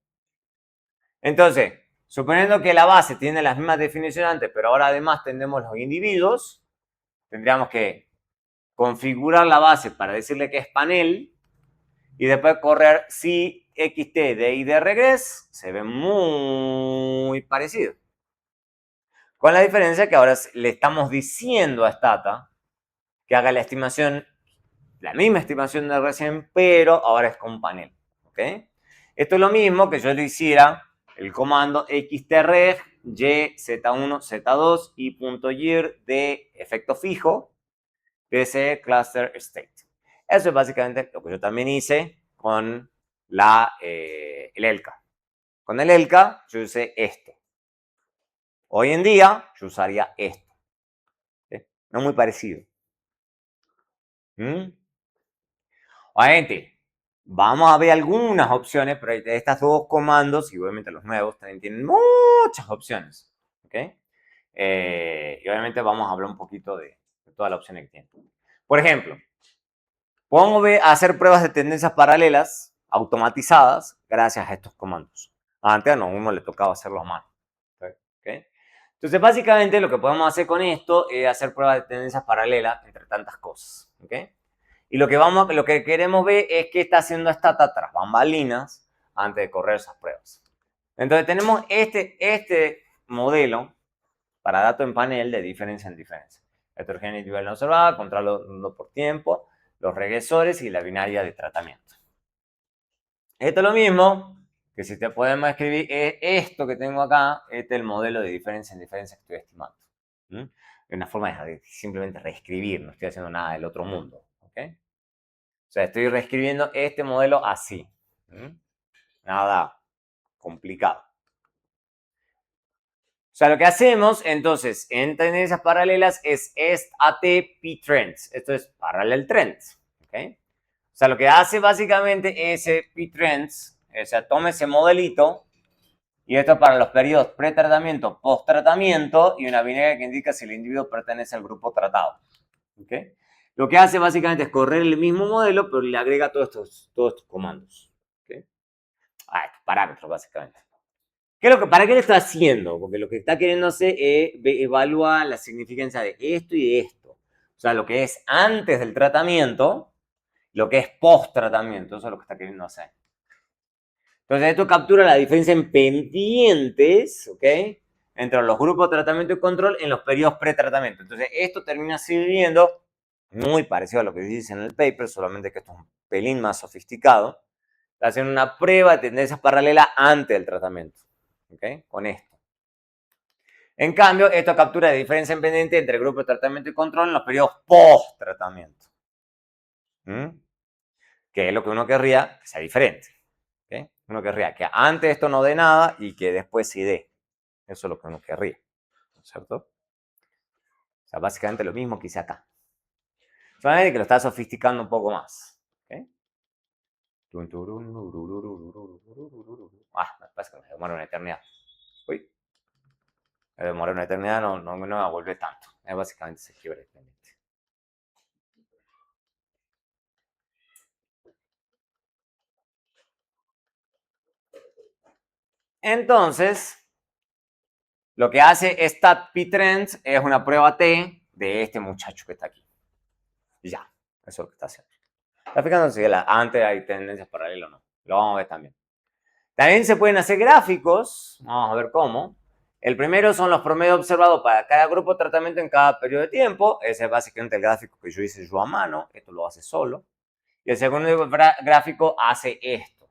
Entonces, suponiendo que la base tiene las mismas definiciones antes, pero ahora además tenemos los individuos, tendríamos que configurar la base para decirle que es panel y después correr si xt de y de regress, se ve muy parecido. Con la diferencia que ahora le estamos diciendo a Stata que haga la estimación, la misma estimación de recién, pero ahora es con panel. ¿Ok? Esto es lo mismo que yo le hiciera el comando xtreg y z1 z2 y punto year de efecto fijo de ese cluster state. Eso es básicamente lo que yo también hice con el ELCA. Con el ELCA yo usé esto. Hoy en día yo usaría esto. No muy parecido. Obviamente, vamos a ver algunas opciones, pero de estos dos comandos, y obviamente los nuevos también tienen muchas opciones. ¿Ok? Y obviamente vamos a hablar un poquito de todas las opciones que tienen. Por ejemplo, podemos hacer pruebas de tendencias paralelas automatizadas gracias a estos comandos. Antes a uno le tocaba hacerlo a mano. ¿Okay? Entonces, básicamente lo que podemos hacer con esto es hacer pruebas de tendencias paralelas entre tantas cosas. ¿Okay? Y lo que queremos ver es qué está haciendo Stata tras bambalinas antes de correr esas pruebas. Entonces, tenemos este modelo para datos en panel de diferencia en diferencia. Heterogeneidad individual no observada, controlado por tiempo, los regresores y la binaria de tratamiento. Esto es lo mismo que si te podemos escribir esto que tengo acá, este es el modelo de diferencia en diferencia que estoy estimando. Es una forma de simplemente reescribir, no estoy haciendo nada del otro mundo. ¿Okay? O sea, estoy reescribiendo este modelo así. Nada complicado. O sea, lo que hacemos entonces en tendencias paralelas es AT P trends. Esto es parallel trends. ¿Okay? O sea, lo que hace básicamente ese P trends, o sea, toma ese modelito y esto es para los periodos pre-tratamiento, post-tratamiento y una binaria que indica si el individuo pertenece al grupo tratado. ¿Okay? Lo que hace básicamente es correr el mismo modelo, pero le agrega todos estos comandos. ¿Okay? Estos parámetros, básicamente. ¿Para qué lo está haciendo? Porque lo que está queriendo hacer es evaluar la significancia de esto y de esto. O sea, lo que es antes del tratamiento, lo que es post-tratamiento. Eso es lo que está queriendo hacer. Entonces, esto captura la diferencia en pendientes, ¿ok? entre los grupos de tratamiento y control en los periodos pretratamiento. Entonces, esto termina sirviendo muy parecido a lo que dice en el paper, solamente que esto es un pelín más sofisticado. Hacen una prueba de tendencias paralelas antes del tratamiento. ¿Ok? Con esto. En cambio, esto captura la diferencia en pendiente entre el grupo de tratamiento y control en los periodos post-tratamiento. Que es lo que uno querría que sea diferente. ¿Okay? Uno querría que antes esto no dé nada y que después sí dé. Eso es lo que uno querría. ¿Cierto? O sea, básicamente lo mismo que hice acá. Solamente que lo está sofisticando un poco más. ¿Okay? Me pasa que me demora una eternidad. Uy, me demora una eternidad, no me va a volver tanto. Básicamente se quiebra el pendiente. Entonces, lo que hace StatPtrends es una prueba T de este muchacho que está aquí. Y ya, eso es lo que está haciendo. Está fijándose que antes hay tendencias paralelas o no. Lo vamos a ver también. También se pueden hacer gráficos. Vamos a ver cómo. El primero son los promedios observados para cada grupo de tratamiento en cada periodo de tiempo. Ese es básicamente el gráfico que yo hice yo a mano. Esto lo hace solo. Y el segundo gráfico hace esto.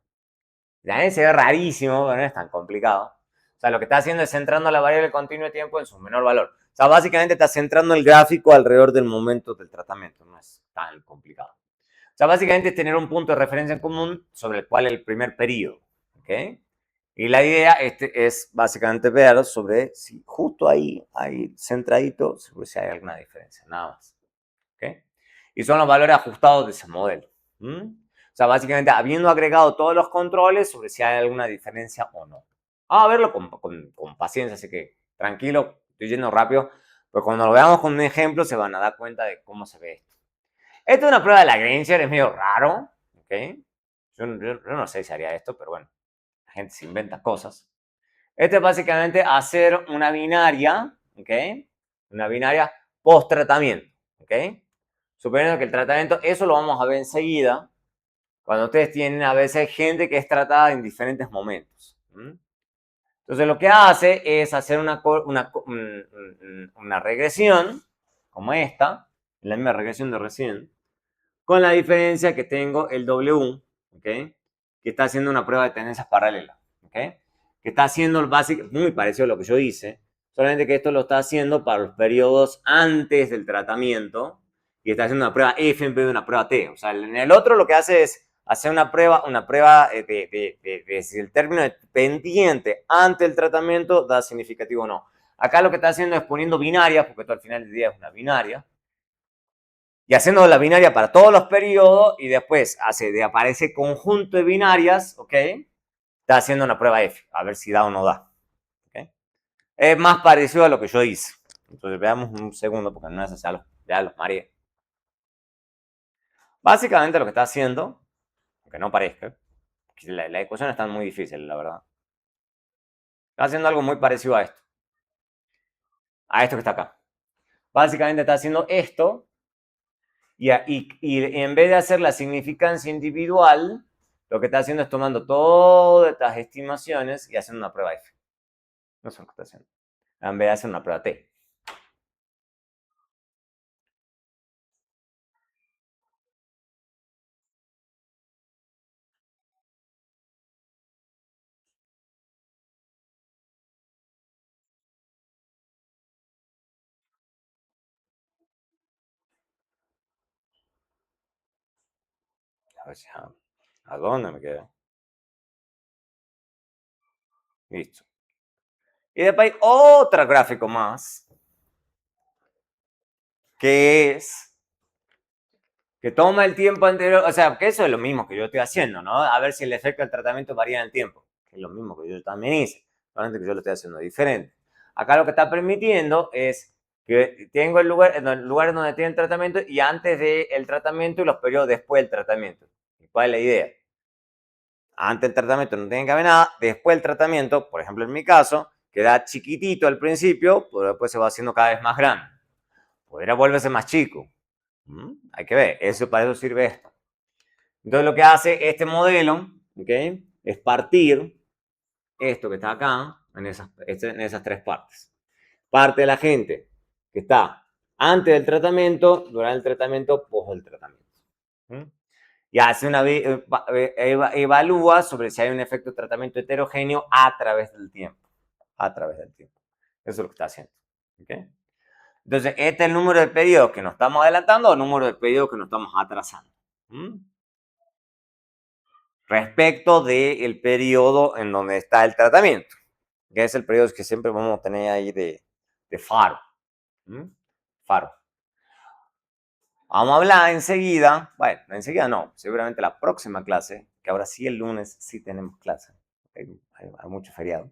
También se ve rarísimo, pero no es tan complicado. O sea, lo que está haciendo es centrando la variable continuo de tiempo en su menor valor. O sea, básicamente está centrando el gráfico alrededor del momento del tratamiento. No es tan complicado. O sea, básicamente es tener un punto de referencia en común sobre el cual el primer periodo. ¿Ok? Y la idea es básicamente ver sobre si justo ahí centradito, si hay alguna diferencia, nada más. ¿Ok? Y son los valores ajustados de ese modelo. O sea, básicamente habiendo agregado todos los controles sobre si hay alguna diferencia o no. Vamos a verlo con paciencia, así que tranquilo, estoy yendo rápido, pero cuando lo veamos con un ejemplo se van a dar cuenta de cómo se ve esto. Esto es una prueba de Lagrange, es medio raro, ¿ok? Yo no sé si haría esto, pero bueno, la gente se inventa cosas. Esto es básicamente hacer una binaria, ¿ok? Una binaria post-tratamiento, ¿ok? Suponiendo que el tratamiento, eso lo vamos a ver enseguida, cuando ustedes tienen a veces gente que es tratada en diferentes momentos. Entonces lo que hace es hacer una regresión, como esta, la misma regresión de recién, con la diferencia que tengo el W, ¿ok? Que está haciendo una prueba de tendencias paralelas, ¿ok? Que está haciendo el básico, muy parecido a lo que yo hice, solamente que esto lo está haciendo para los periodos antes del tratamiento y está haciendo una prueba F en vez de una prueba T. O sea, en el otro lo que hace es hacer una prueba de si el término es pendiente ante el tratamiento da significativo o no. Acá lo que está haciendo es poniendo binarias, porque esto al final del día es una binaria, y haciendo la binaria para todos los periodos y después aparece conjunto de binarias, ¿ok? Está haciendo una prueba F, a ver si da o no da. ¿Okay? Es más parecido a lo que yo hice. Entonces veamos un segundo porque no es así, ya los mareé. Básicamente lo que está haciendo, aunque no parezca, la ecuación está muy difícil, la verdad. Está haciendo algo muy parecido a esto que está acá. Básicamente está haciendo esto y en vez de hacer la significancia individual, lo que está haciendo es tomando todas estas estimaciones y haciendo una prueba F. No sé lo que está haciendo. En vez de hacer una prueba T. A ver si a dónde me quedé. Listo. Y después hay otro gráfico más, que es que toma el tiempo anterior, o sea, que eso es lo mismo que yo estoy haciendo, ¿no? A ver si el efecto del tratamiento varía en el tiempo, que es lo mismo que yo también hice, solamente que yo lo estoy haciendo diferente. Acá lo que está permitiendo es que tengo el lugar donde tiene el tratamiento y antes del tratamiento y los periodos después del tratamiento. ¿Cuál es la idea? Antes del tratamiento no tiene que haber nada, después del tratamiento, por ejemplo en mi caso, queda chiquitito al principio, pero después se va haciendo cada vez más grande. Podría volverse más chico. Hay que ver, para eso sirve esto. Entonces lo que hace este modelo, ¿ok? Es partir esto que está acá, en esas tres partes. Parte de la gente que está antes del tratamiento, durante el tratamiento, post el tratamiento. Y hace evalúa sobre si hay un efecto de tratamiento heterogéneo a través del tiempo. A través del tiempo. Eso es lo que está haciendo. ¿Okay? Entonces, este es el número de periodos que nos estamos adelantando o el número de periodos que nos estamos atrasando. Respecto del periodo en donde está el tratamiento, que es el periodo que siempre vamos a tener ahí de faro. Faro. Vamos a hablar enseguida, bueno, enseguida no, seguramente la próxima clase, que ahora sí el lunes sí tenemos clase, hay mucho feriado.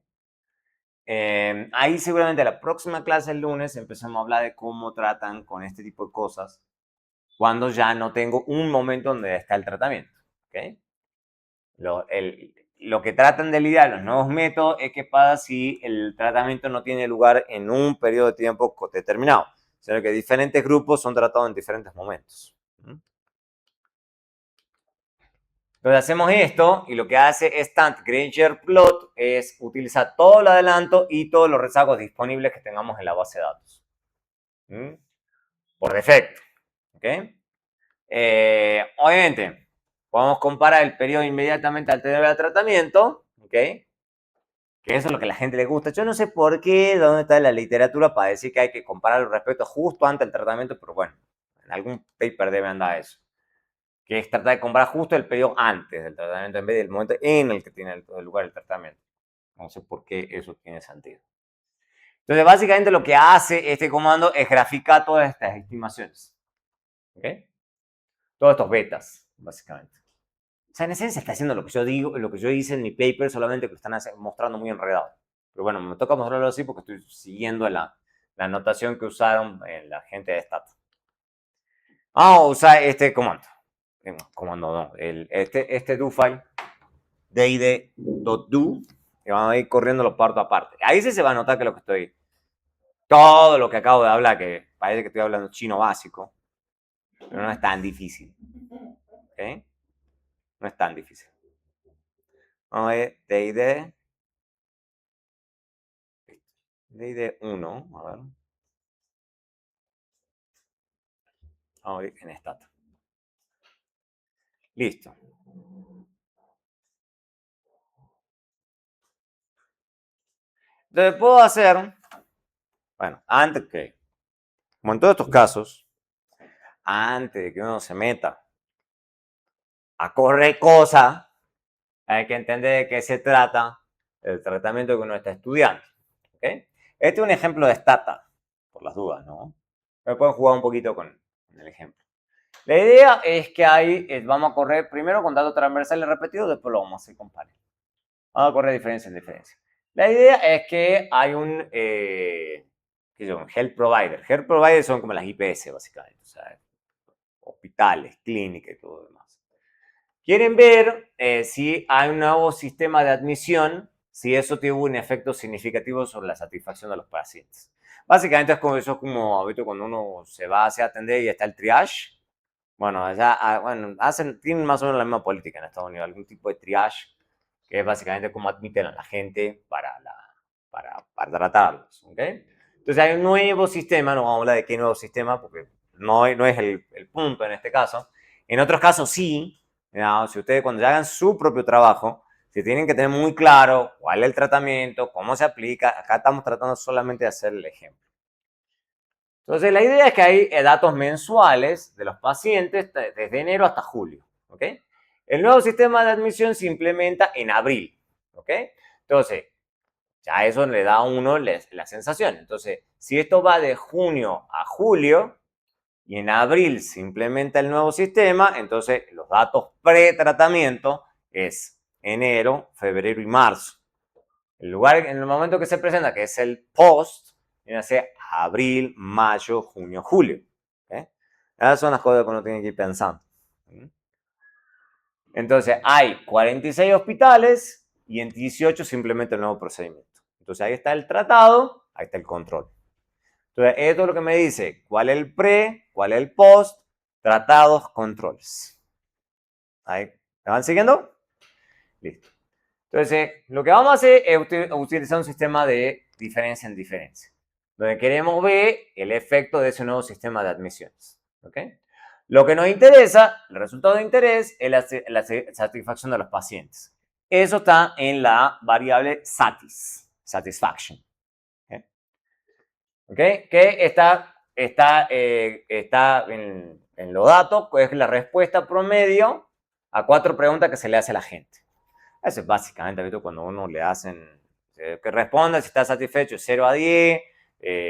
Ahí seguramente la próxima clase el lunes empezamos a hablar de cómo tratan con este tipo de cosas cuando ya no tengo un momento donde está el tratamiento. ¿Okay? Lo que tratan de lidiar los nuevos métodos es qué pasa si el tratamiento no tiene lugar en un periodo de tiempo determinado, sino que diferentes grupos son tratados en diferentes momentos. Entonces hacemos esto y lo que hace Stant Granger Plot es utilizar todo el adelanto y todos los rezagos disponibles que tengamos en la base de datos. Por defecto. ¿Okay? Obviamente, podemos comparar el periodo inmediatamente anterior al tratamiento, ¿ok? Que eso es lo que a la gente le gusta. Yo no sé por qué, dónde está la literatura para decir que hay que comparar respecto justo antes del tratamiento, pero bueno, en algún paper debe andar eso. Que es tratar de comparar justo el periodo antes del tratamiento en vez del momento en el que tiene el lugar el tratamiento. No sé por qué eso tiene sentido. Entonces, básicamente lo que hace este comando es graficar todas estas estimaciones. ¿Ok? Todos estos betas, básicamente. O sea, en esencia está haciendo lo que yo digo, lo que yo hice en mi paper, solamente que lo están mostrando muy enredado. Pero bueno, me toca mostrarlo así porque estoy siguiendo la anotación que usaron la gente de Stat. Vamos a usar este comando. Comando no, este do file, did.do, y vamos a ir corriendo los parto aparte. Ahí sí se va a notar que lo que estoy, todo lo que acabo de hablar, que parece que estoy hablando chino básico, pero no es tan difícil. ¿Ok? No es tan difícil. Vamos a ver, DID 1, a ver. Vamos a ver en Stat. Listo. Entonces puedo hacer, bueno, antes que, como en todos estos casos, antes de que uno se meta a correr cosas, hay que entender de qué se trata el tratamiento que uno está estudiando. ¿Okay? Este es un ejemplo de Stata, por las dudas, ¿no? Me pueden jugar un poquito con el ejemplo. La idea es que ahí vamos a correr primero con datos transversales repetidos, después lo vamos a hacer con pares. Vamos a correr diferencia en diferencia. La idea es que hay un health provider. Health providers son como las IPS, básicamente. O sea, hospitales, clínicas y todo lo demás. Quieren ver si hay un nuevo sistema de admisión, si eso tuvo un efecto significativo sobre la satisfacción de los pacientes. Básicamente es como eso, como cuando uno se va a hacer atender y está el triage. Bueno, allá, bueno, tienen más o menos la misma política en Estados Unidos, algún tipo de triage, que es básicamente cómo admiten a la gente para tratarlos. ¿Okay? Entonces hay un nuevo sistema, no vamos a hablar de qué nuevo sistema, porque no es el punto en este caso. En otros casos sí, ¿no? Si ustedes cuando ya hagan su propio trabajo, si tienen que tener muy claro cuál es el tratamiento, cómo se aplica, acá estamos tratando solamente de hacer el ejemplo. Entonces, la idea es que hay datos mensuales de los pacientes desde enero hasta julio. ¿Ok? El nuevo sistema de admisión se implementa en abril. ¿Ok? Entonces, ya eso le da a uno la sensación. Entonces, si esto va de junio a julio y en abril se implementa el nuevo sistema, entonces los datos pre-tratamiento es enero, febrero y marzo. En el momento que se presenta, que es el post, viene a ser abril, mayo, junio, julio. ¿Okay? Esas son las cosas que uno tiene que ir pensando. Entonces, hay 46 hospitales y en 18 se implementa el nuevo procedimiento. Entonces, ahí está el tratado, ahí está el control. Entonces, esto es lo que me dice cuál es el pre, cuál es el post, tratados, controles. ¿Ahí? ¿Me van siguiendo? Listo. Entonces, lo que vamos a hacer es utilizar un sistema de diferencia en diferencia, donde queremos ver el efecto de ese nuevo sistema de admisiones. ¿Ok? Lo que nos interesa, el resultado de interés, es la satisfacción de los pacientes. Eso está en la variable satisfaction. ¿Ok? ¿Ok? Que está en los datos, que es la respuesta promedio a 4 preguntas que se le hace a la gente. Eso es básicamente, ¿viste? Cuando uno le hacen que responda si está satisfecho 0 a 10,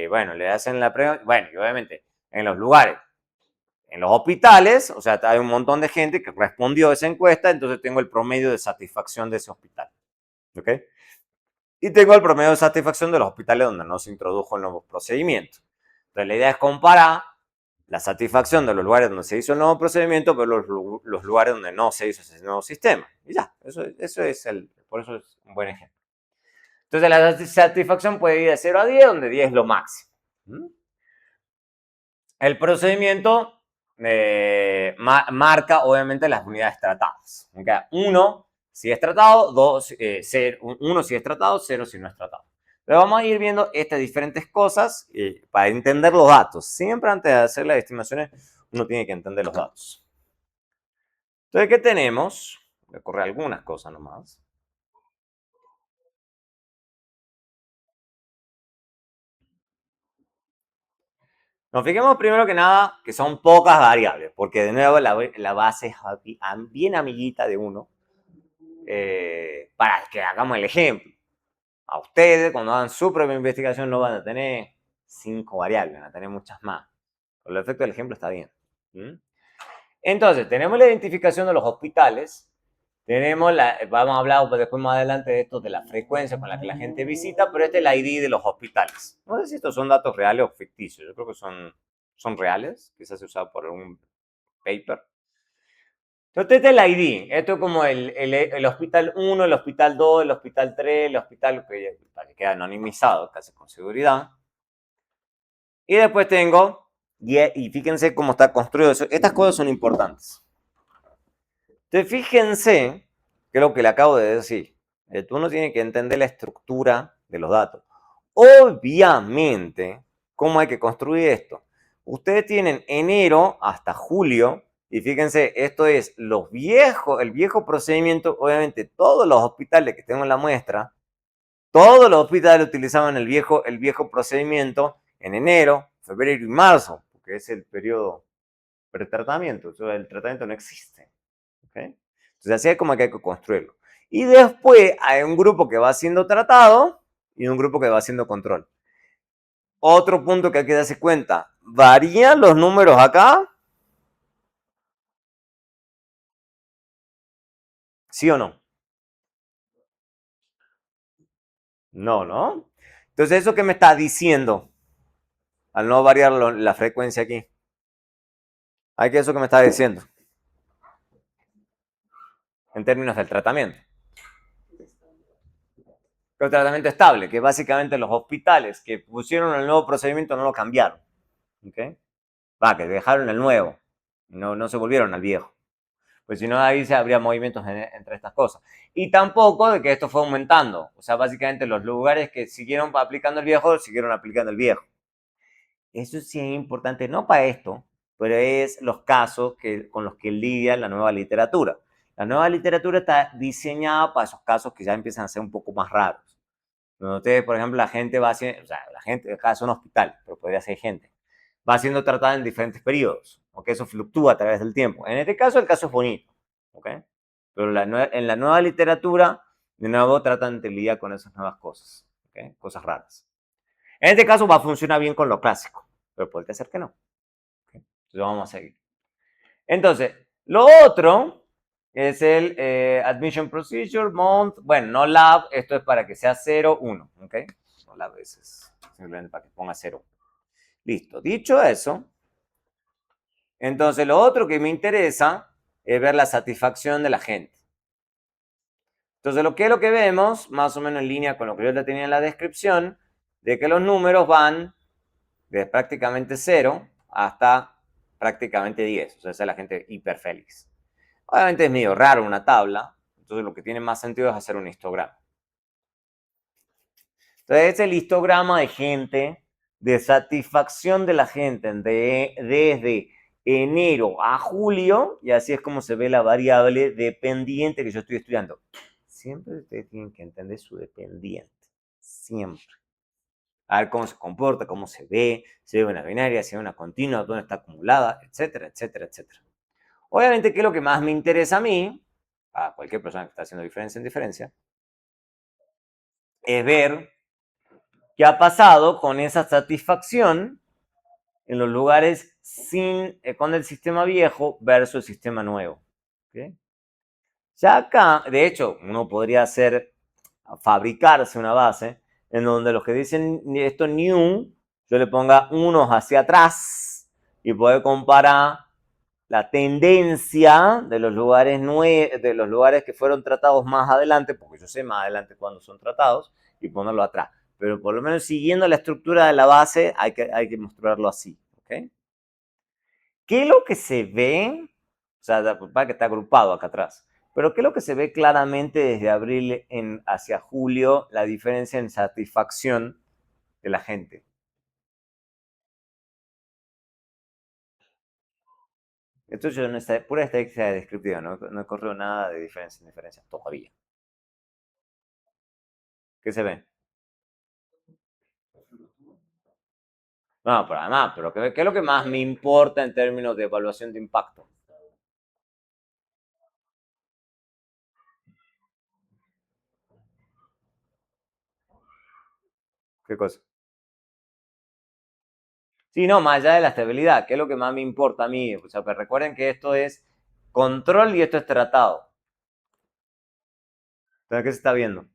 bueno, le hacen la pregunta, bueno, y obviamente en los lugares, en los hospitales, o sea, hay un montón de gente que respondió a esa encuesta, entonces tengo el promedio de satisfacción de ese hospital, ¿ok? Y tengo el promedio de satisfacción de los hospitales donde no se introdujo el nuevo procedimiento. Entonces la idea es comparar la satisfacción de los lugares donde se hizo el nuevo procedimiento, pero los lugares donde no se hizo ese nuevo sistema. Y ya, por eso es un buen ejemplo. Entonces la satisfacción puede ir de 0 a 10, donde 10 es lo máximo. El procedimiento marca obviamente las unidades tratadas. ¿Okay? 1 si es tratado, 1 si es tratado, 0 si no es tratado. Pero vamos a ir viendo estas diferentes cosas para entender los datos. Siempre antes de hacer las estimaciones, uno tiene que entender los datos. Entonces, ¿qué tenemos? Voy a correr algunas cosas nomás. Nos fijemos primero que nada que son pocas variables, porque de nuevo la base es bien amiguita de uno. Para que hagamos el ejemplo. A ustedes, cuando hagan su propia investigación, no van a tener 5 variables, van a tener muchas más. Por el efecto del ejemplo está bien. Entonces, tenemos la identificación de los hospitales. Vamos a hablar después más adelante de esto, de la frecuencia con la que la gente visita, pero este es el ID de los hospitales. No sé si estos son datos reales o ficticios. Yo creo que son reales. Quizás se usado por un paper. Entonces, este es el ID. Esto es como el hospital 1, el hospital 2, el hospital 3, el hospital para que quede anonimizado, casi con seguridad. Y después tengo, y fíjense cómo está construido eso. Estas cosas son importantes. Entonces, fíjense que es lo que le acabo de decir. Uno tiene que entender la estructura de los datos. Obviamente, ¿cómo hay que construir esto? Ustedes tienen enero hasta julio. Y fíjense, esto es el viejo procedimiento. Obviamente, todos los hospitales que tengo en la muestra, todos los hospitales utilizaban el viejo procedimiento en enero, febrero y marzo, porque es el periodo pretratamiento. O sea, el tratamiento no existe. ¿Okay? Entonces, así es como que hay que construirlo. Y después hay un grupo que va siendo tratado y un grupo que va haciendo control. Otro punto que hay que darse cuenta, ¿varían los números acá? ¿Sí o no? No, ¿no? Entonces, ¿eso qué me está diciendo? Al no variar la frecuencia aquí. ¿Hay que eso que me está diciendo? En términos del tratamiento. El tratamiento estable, que básicamente los hospitales que pusieron el nuevo procedimiento no lo cambiaron. ¿Okay? Que dejaron el nuevo. No se volvieron al viejo. Pues si no, ahí se habría movimientos entre estas cosas. Y tampoco de que esto fue aumentando. O sea, básicamente los lugares que siguieron aplicando el viejo, siguieron aplicando el viejo. Eso sí es importante, no para esto, pero es los casos con los que lidia la nueva literatura. La nueva literatura está diseñada para esos casos que ya empiezan a ser un poco más raros. Donde ustedes, por ejemplo, la gente va haciendo, o sea, la gente, acá es un hospital, pero podría ser gente, va siendo tratada en diferentes periodos, ¿ok? Eso fluctúa a través del tiempo. En este caso, el caso es bonito, ¿ok? Pero en la nueva literatura, de nuevo, tratan de lidiar con esas nuevas cosas, ¿ok? Cosas raras. En este caso va a funcionar bien con lo clásico, pero puede ser que no. ¿Okay? Entonces vamos a seguir. Entonces, lo otro es el Admission Procedure, Month. Bueno, no lab, esto es para que sea 0, 1. ¿Ok? No lab es simplemente para que ponga 0. Listo. Dicho eso, entonces lo otro que me interesa es ver la satisfacción de la gente. Entonces, lo que es lo que vemos, más o menos en línea con lo que yo ya tenía en la descripción, de que los números van de prácticamente 0 hasta prácticamente 10. O sea, esa es la gente hiper feliz. Obviamente es medio raro una tabla, Entonces lo que tiene más sentido es hacer un histograma. Entonces es el histograma de gente, de satisfacción de la gente desde enero a julio, y así es como se ve la variable dependiente que yo estoy estudiando. Siempre ustedes tienen que entender su dependiente. Siempre. A ver cómo se comporta, cómo se ve, si es una binaria, si es una continua, dónde está acumulada, etcétera, etcétera, etcétera. Obviamente, ¿qué es lo que más me interesa a mí, a cualquier persona que está haciendo diferencia en diferencia, es ver qué ha pasado con esa satisfacción en los lugares con el sistema viejo versus el sistema nuevo. ¿Okay? Ya acá, de hecho, uno podría fabricarse una base en donde los que dicen esto new, yo le ponga unos hacia atrás y puedo comparar la tendencia de los lugares que fueron tratados más adelante, porque yo sé más adelante cuándo son tratados, y ponerlo atrás. Pero por lo menos siguiendo la estructura de la base, hay que mostrarlo así. ¿Okay? ¿Qué es lo que se ve? O sea, para que está agrupado acá atrás. Pero ¿qué es lo que se ve claramente desde abril hacia julio? La diferencia en satisfacción de la gente. Esto es una pura estadística descriptiva, no he corrido nada de diferencia en diferencia todavía. ¿Qué se ve? No, pero además, ¿qué es lo que más me importa en términos de evaluación de impacto? ¿Qué cosa? Sí, no, más allá de la estabilidad, ¿qué es lo que más me importa a mí? O sea, pues recuerden que esto es control y esto es tratado. Entonces, ¿qué se está viendo?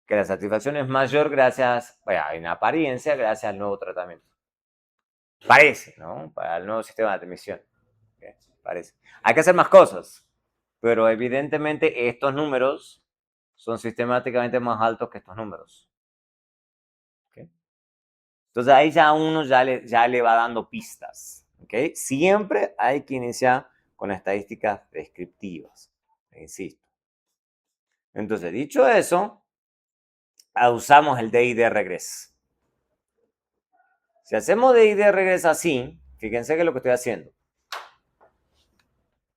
Que la satisfacción es mayor gracias, bueno, en apariencia, gracias al nuevo tratamiento. Parece, ¿no? Para el nuevo sistema de admisión. Okay, parece. Hay que hacer más cosas, pero evidentemente estos números son sistemáticamente más altos que estos números. Okay. Entonces ahí ya uno ya le va dando pistas. ¿Okay? Siempre hay que iniciar con estadísticas descriptivas. Insisto. Entonces, dicho eso, usamos el DI de regreso. Si hacemos DI de regreso así, fíjense que es lo que estoy haciendo.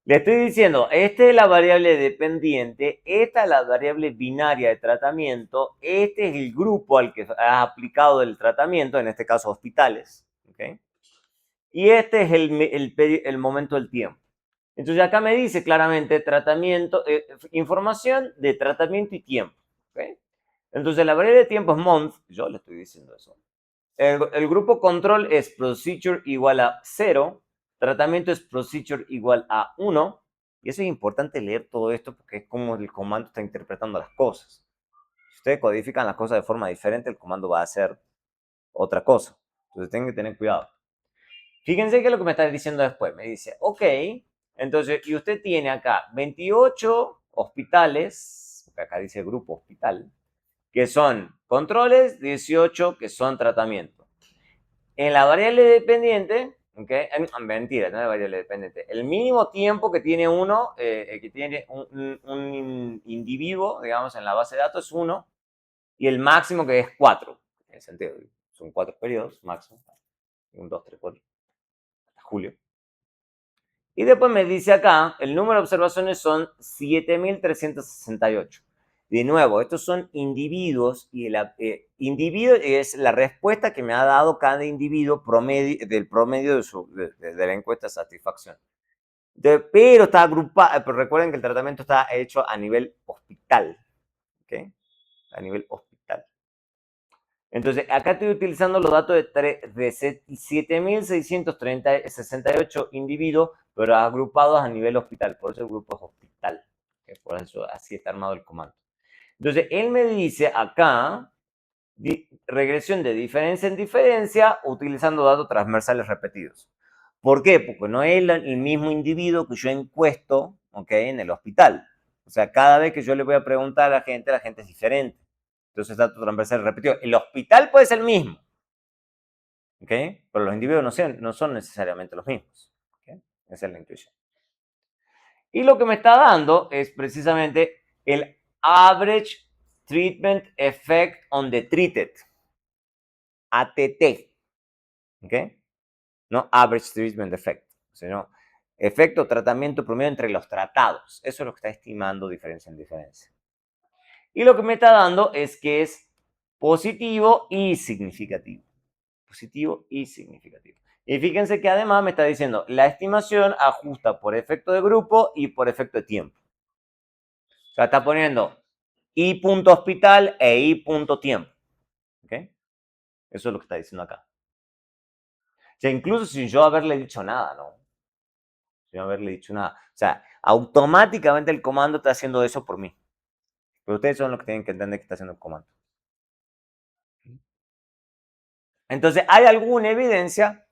Le estoy diciendo, esta es la variable dependiente, esta es la variable binaria de tratamiento, este es el grupo al que ha aplicado el tratamiento, en este caso hospitales, ¿okay? Y este es el momento del tiempo. Entonces acá me dice claramente tratamiento, información de tratamiento y tiempo. ¿Okay? Entonces la variable de tiempo es month, yo le estoy diciendo eso. El grupo control es procedure igual a 0, tratamiento es procedure igual a 1, y eso es importante leer todo esto porque es como el comando está interpretando las cosas. Si ustedes codifican las cosas de forma diferente, el comando va a hacer otra cosa. Entonces tienen que tener cuidado. Fíjense que es lo que me está diciendo después. Me dice, ok, entonces, y usted tiene acá 28 hospitales, porque acá dice grupo hospital, que son controles, 18 que son tratamiento. En la variable dependiente, ¿okay? Mentira, no es la variable dependiente. El mínimo tiempo que tiene uno, que tiene un individuo, digamos, en la base de datos es 1, y el máximo que es 4. En el sentido, son 4 periodos máximo. 1, 2, 3, 4. Hasta julio. Y después me dice acá, el número de observaciones son 7.368. De nuevo, estos son individuos y el individuo es la respuesta que me ha dado cada individuo del promedio de la encuesta de satisfacción. Pero está agrupado, pero recuerden que el tratamiento está hecho a nivel hospital. ¿Okay? A nivel hospital. Entonces, acá estoy utilizando los datos de 7.668 individuos, pero agrupados a nivel hospital. Por eso el grupo es hospital. Por eso así está armado el comando. Entonces, él me dice acá, regresión de diferencia en diferencia utilizando datos transversales repetidos. ¿Por qué? Porque no es el mismo individuo que yo encuesto, ¿okay? En el hospital. O sea, cada vez que yo le voy a preguntar a la gente es diferente. Entonces, dato transversal repetido. El hospital puede ser el mismo, ¿ok? Pero los individuos no son necesariamente los mismos. ¿Okay? Esa es la intuición. Y lo que me está dando es precisamente el Average Treatment Effect on the Treated. ATT. ¿Ok? No Average Treatment Effect, sino efecto tratamiento promedio entre los tratados. Eso es lo que está estimando diferencia en diferencia. Y lo que me está dando es que es positivo y significativo. Positivo y significativo. Y fíjense que además me está diciendo, la estimación ajusta por efecto de grupo y por efecto de tiempo. O sea, está poniendo I punto hospital e I punto tiempo. ¿Ok? Eso es lo que está diciendo acá. O sea, incluso sin yo haberle dicho nada, ¿no? Sin haberle dicho nada. O sea, automáticamente el comando está haciendo eso por mí. Pero ustedes son los que tienen que entender que está haciendo el comando. Entonces, ¿hay alguna evidencia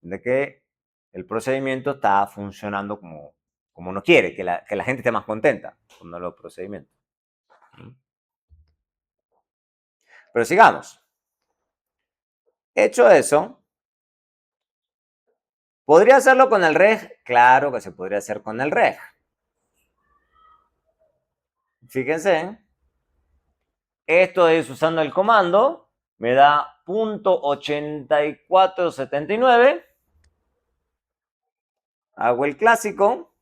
de que el procedimiento está funcionando como uno quiere, que la gente esté más contenta con los procedimientos? Pero sigamos. Hecho eso, ¿podría hacerlo con el reg? Claro que se podría hacer con el reg. Fíjense, esto es usando el comando, me da .8479. Hago el clásico.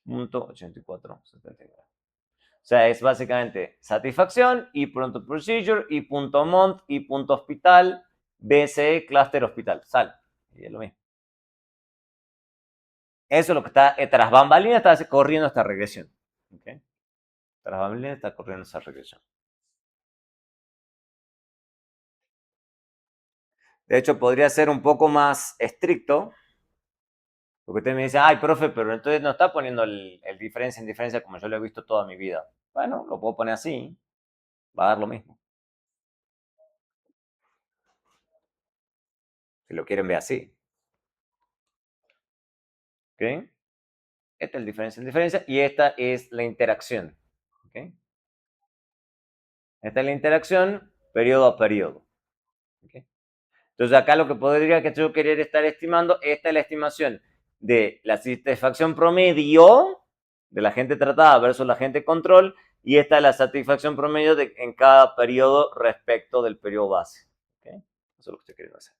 .8479. O sea, es básicamente satisfacción y punto procedure y punto month y punto hospital, BCE, cluster hospital. Sale. Y es lo mismo. Eso es lo que está tras bambalinas, está corriendo esta regresión. ¿Okay? Tras bambalinas está corriendo esta regresión. De hecho, podría ser un poco más estricto. Porque usted me dice, ay, profe, pero entonces no está poniendo el diferencia en diferencia como yo lo he visto toda mi vida. Bueno, lo puedo poner así, va a dar lo mismo. Si lo quieren ver así. ¿Ok? Esta es el diferencia en diferencia y esta es la interacción. ¿Okay? Esta es la interacción periodo a periodo. ¿Okay? Entonces acá lo que podría que yo querer estar estimando, esta es la estimación de la satisfacción promedio de la gente tratada versus la gente control y esta es la satisfacción promedio en cada periodo respecto del periodo base. ¿Okay? Eso es lo que estoy queriendo hacer.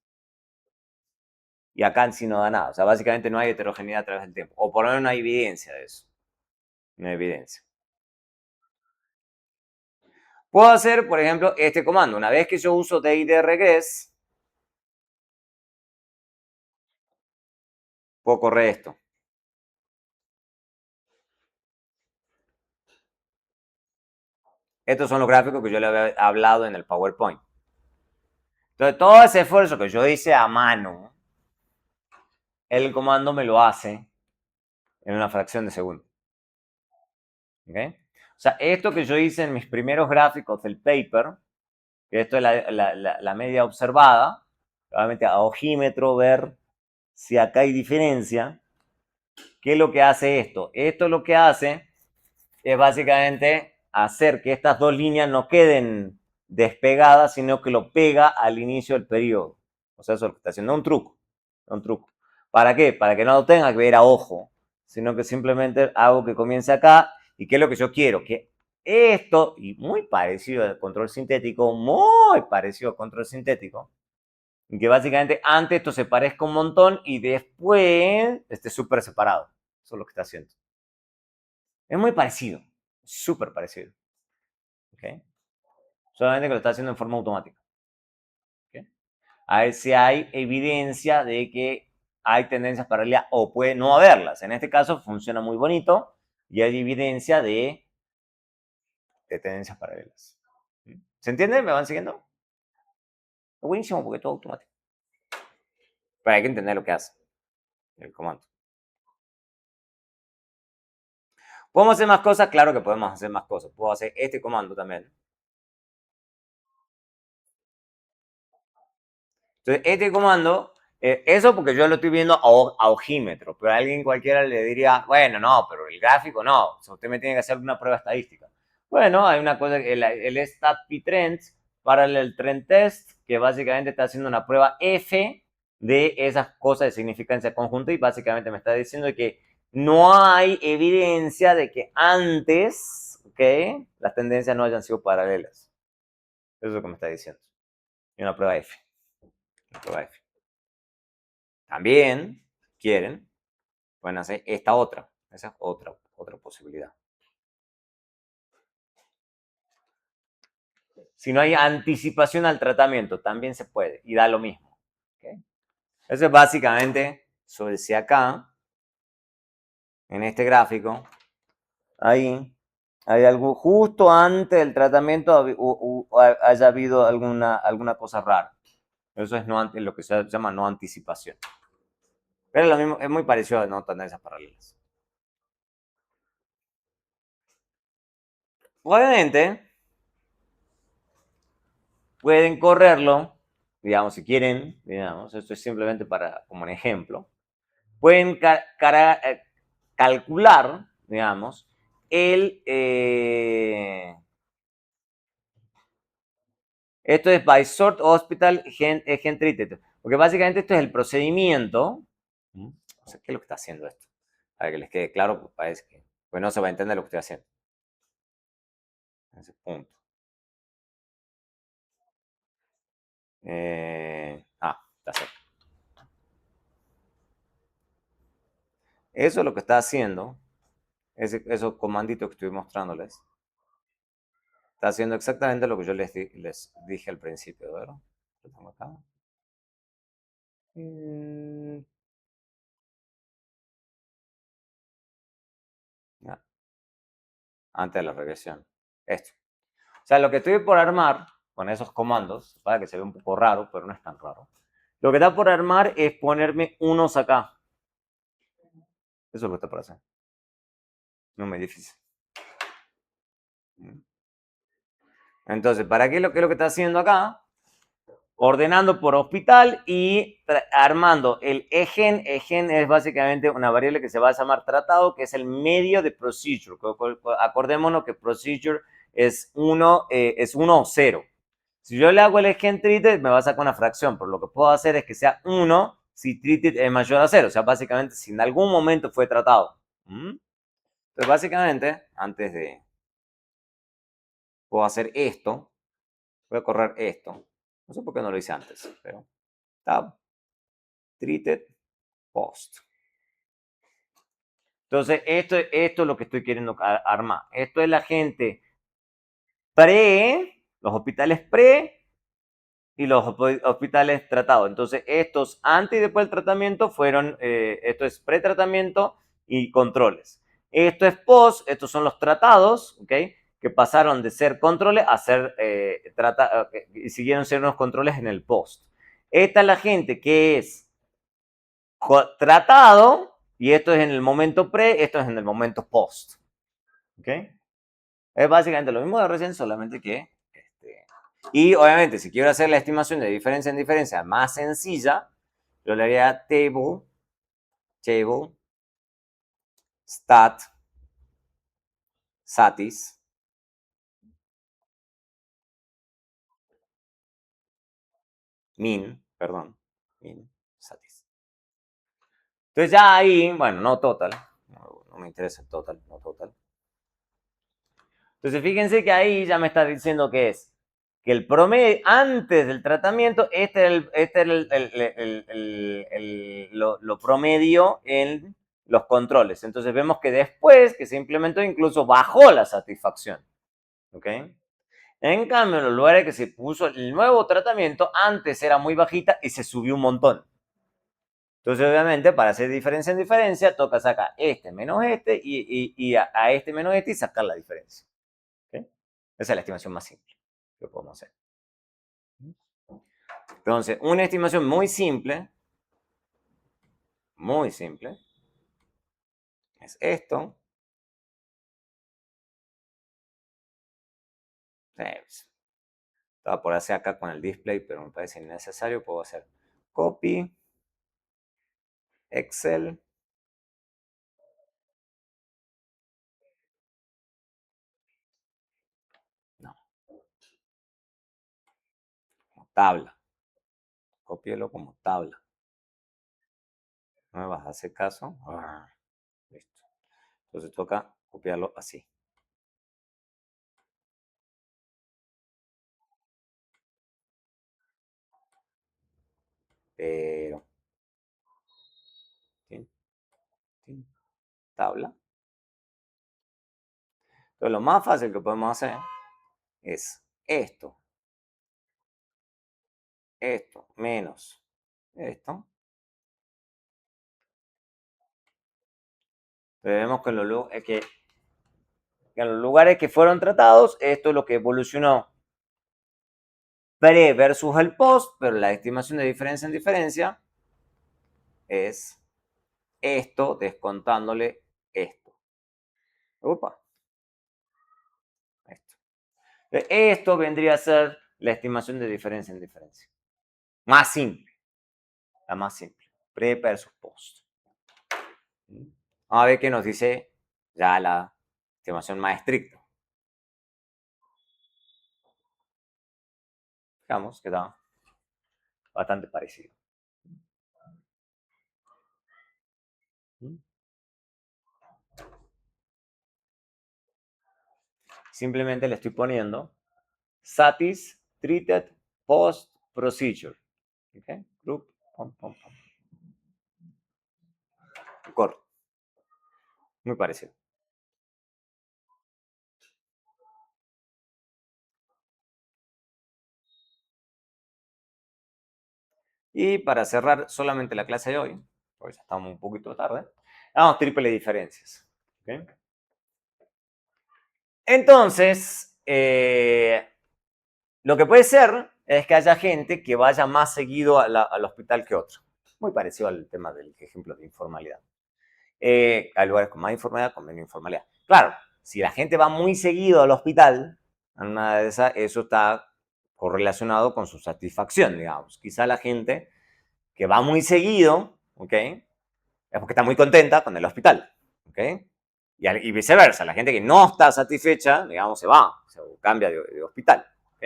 Y acá en sí no da nada. O sea, básicamente no hay heterogeneidad a través del tiempo. O por lo menos no hay evidencia de eso. No hay evidencia. Puedo hacer, por ejemplo, este comando. Una vez que yo uso DID-regress, puedo correr esto. Estos son los gráficos que yo le había hablado en el PowerPoint. Entonces, todo ese esfuerzo que yo hice a mano, el comando me lo hace en una fracción de segundo. ¿Okay? O sea, esto que yo hice en mis primeros gráficos del paper, que esto es la media observada, obviamente a ojímetro, ver si acá hay diferencia. ¿Qué es lo que hace esto? Esto lo que hace es básicamente hacer que estas dos líneas no queden despegadas, sino que lo pega al inicio del periodo. O sea, eso es lo que está haciendo. Un truco. Un truco. ¿Para qué? Para que no lo tenga que ver a ojo, sino que simplemente hago que comience acá. ¿Y qué es lo que yo quiero? Que esto, y muy parecido al control sintético, muy parecido al control sintético, que básicamente antes esto se parezca un montón y después esté súper separado. Eso es lo que está haciendo. Es muy parecido, súper parecido. ¿Okay? Solamente que lo está haciendo en forma automática. ¿Okay? A ver si hay evidencia de que hay tendencias paralelas o puede no haberlas. En este caso funciona muy bonito y hay evidencia de tendencias paralelas. ¿Se entiende? ¿Me van siguiendo? Es buenísimo porque es todo automático. Pero hay que entender lo que hace el comando. ¿Podemos hacer más cosas? Claro que podemos hacer más cosas. Puedo hacer este comando también. Entonces, este comando, eso porque yo lo estoy viendo a ojímetro, pero a alguien cualquiera le diría, bueno, no, pero el gráfico no, o sea, usted me tiene que hacer una prueba estadística. Bueno, hay una cosa, el StatP Trends para el trend test, que básicamente está haciendo una prueba F de esas cosas de significancia conjunta y básicamente me está diciendo que no hay evidencia de que antes, ¿ok? Las tendencias no hayan sido paralelas. Eso es lo que me está diciendo. Y una prueba F. Una prueba F. También, quieren, pueden hacer esta otra. Esa es otra posibilidad. Si no hay anticipación al tratamiento, también se puede y da lo mismo. ¿Okay? Eso es básicamente, eso decía acá, en este gráfico, ahí, hay algo justo antes del tratamiento haya habido alguna cosa rara. Eso es no, lo que se llama no anticipación. Pero es lo mismo, es muy parecido a no tendencias paralelas. Obviamente, pueden correrlo, digamos, si quieren, digamos, esto es simplemente para, como un ejemplo, pueden calcular, digamos, esto es by sort hospital gen treated, porque básicamente esto es el procedimiento, no sé qué es lo que está haciendo esto, para que les quede claro, pues parece que pues no se va a entender lo que estoy haciendo, ese punto. Está cerca. Eso es lo que está haciendo, esos comanditos que estoy mostrándoles, está haciendo exactamente lo que yo les dije al principio, ¿verdad? Lo tengo acá. Ya, antes de la regresión. Esto. O sea, lo que estoy por armar con esos comandos, para que se vea un poco raro, pero no es tan raro. Lo que está por armar es ponerme unos acá. Eso es lo que está por hacer. No me difícil. Entonces, ¿para qué es lo que está haciendo acá? Ordenando por hospital y armando el egen. Egen es básicamente una variable que se va a llamar tratado, que es el medio de procedure. Acordémonos que procedure es 1 o 0. Si yo le hago el egen treated, me va a sacar una fracción, pero lo que puedo hacer es que sea 1 si treated es mayor a 0. O sea, básicamente, si en algún momento fue tratado. Entonces, básicamente, antes de... Puedo hacer esto. Voy a correr esto. No sé por qué no lo hice antes, pero... Tab, treated, post. Entonces, esto es lo que estoy queriendo armar. Esto es la gente los hospitales pre y los hospitales tratados. Entonces, estos antes y después del tratamiento fueron, esto es pretratamiento y controles. Esto es post, estos son los tratados, ¿ok? Que pasaron de ser controles a ser y siguieron siendo unos controles en el post. Esta es la gente que es tratado y esto es en el momento pre, esto es en el momento post. ¿Ok? Es básicamente lo mismo de recién, solamente que... y obviamente, si quiero hacer la estimación de diferencia en diferencia más sencilla, yo le haría table, stat, satis, min, satis. Entonces ya ahí, bueno, no total, no me interesa el total, no total. Entonces fíjense que ahí ya me está diciendo que es que el promedio antes del tratamiento, este es lo promedio en los controles. Entonces vemos que después que se implementó incluso bajó la satisfacción. ¿Ok? En cambio, en los lugares que se puso el nuevo tratamiento, antes era muy bajita y se subió un montón. Entonces, obviamente, para hacer diferencia en diferencia, toca sacar este menos este y a este menos este y sacar la diferencia. ¿Okay? Esa es la estimación más simple que podemos hacer. Entonces, una estimación muy simple, es esto. Estaba por hacer acá con el display, pero me parece innecesario. Puedo hacer copy, Excel. No, como tabla. Cópielo como tabla. No me vas a hacer caso. Listo. Entonces toca copiarlo así. Pero, tin, tin, tabla. Entonces lo más fácil que podemos hacer es esto menos esto. Vemos que en los lugares que fueron tratados, esto es lo que evolucionó pre versus el post, pero la estimación de diferencia en diferencia es esto descontándole esto. Opa. Esto. Esto vendría a ser la estimación de diferencia en diferencia. Más simple. La más simple. Pre versus post. Vamos a ver qué nos dice ya la estimación más estricta. Digamos que está bastante parecido. Simplemente le estoy poniendo satis treated post procedure. ¿Okay? Group, pom, pom, pom. Corto. Muy parecido. Y para cerrar solamente la clase de hoy, porque ya estamos un poquito tarde, vamos triple diferencias. ¿Okay? Entonces, lo que puede ser es que haya gente que vaya más seguido al hospital que otro. Muy parecido al tema del ejemplo de informalidad. Hay lugares con más informalidad, con menos informalidad. Claro, si la gente va muy seguido al hospital, una de esas, eso está correlacionado con su satisfacción, digamos. Quizá la gente que va muy seguido, ¿ok? Es porque está muy contenta con el hospital, ¿ok? Y viceversa, la gente que no está satisfecha, digamos, se va, se cambia de hospital, ¿ok?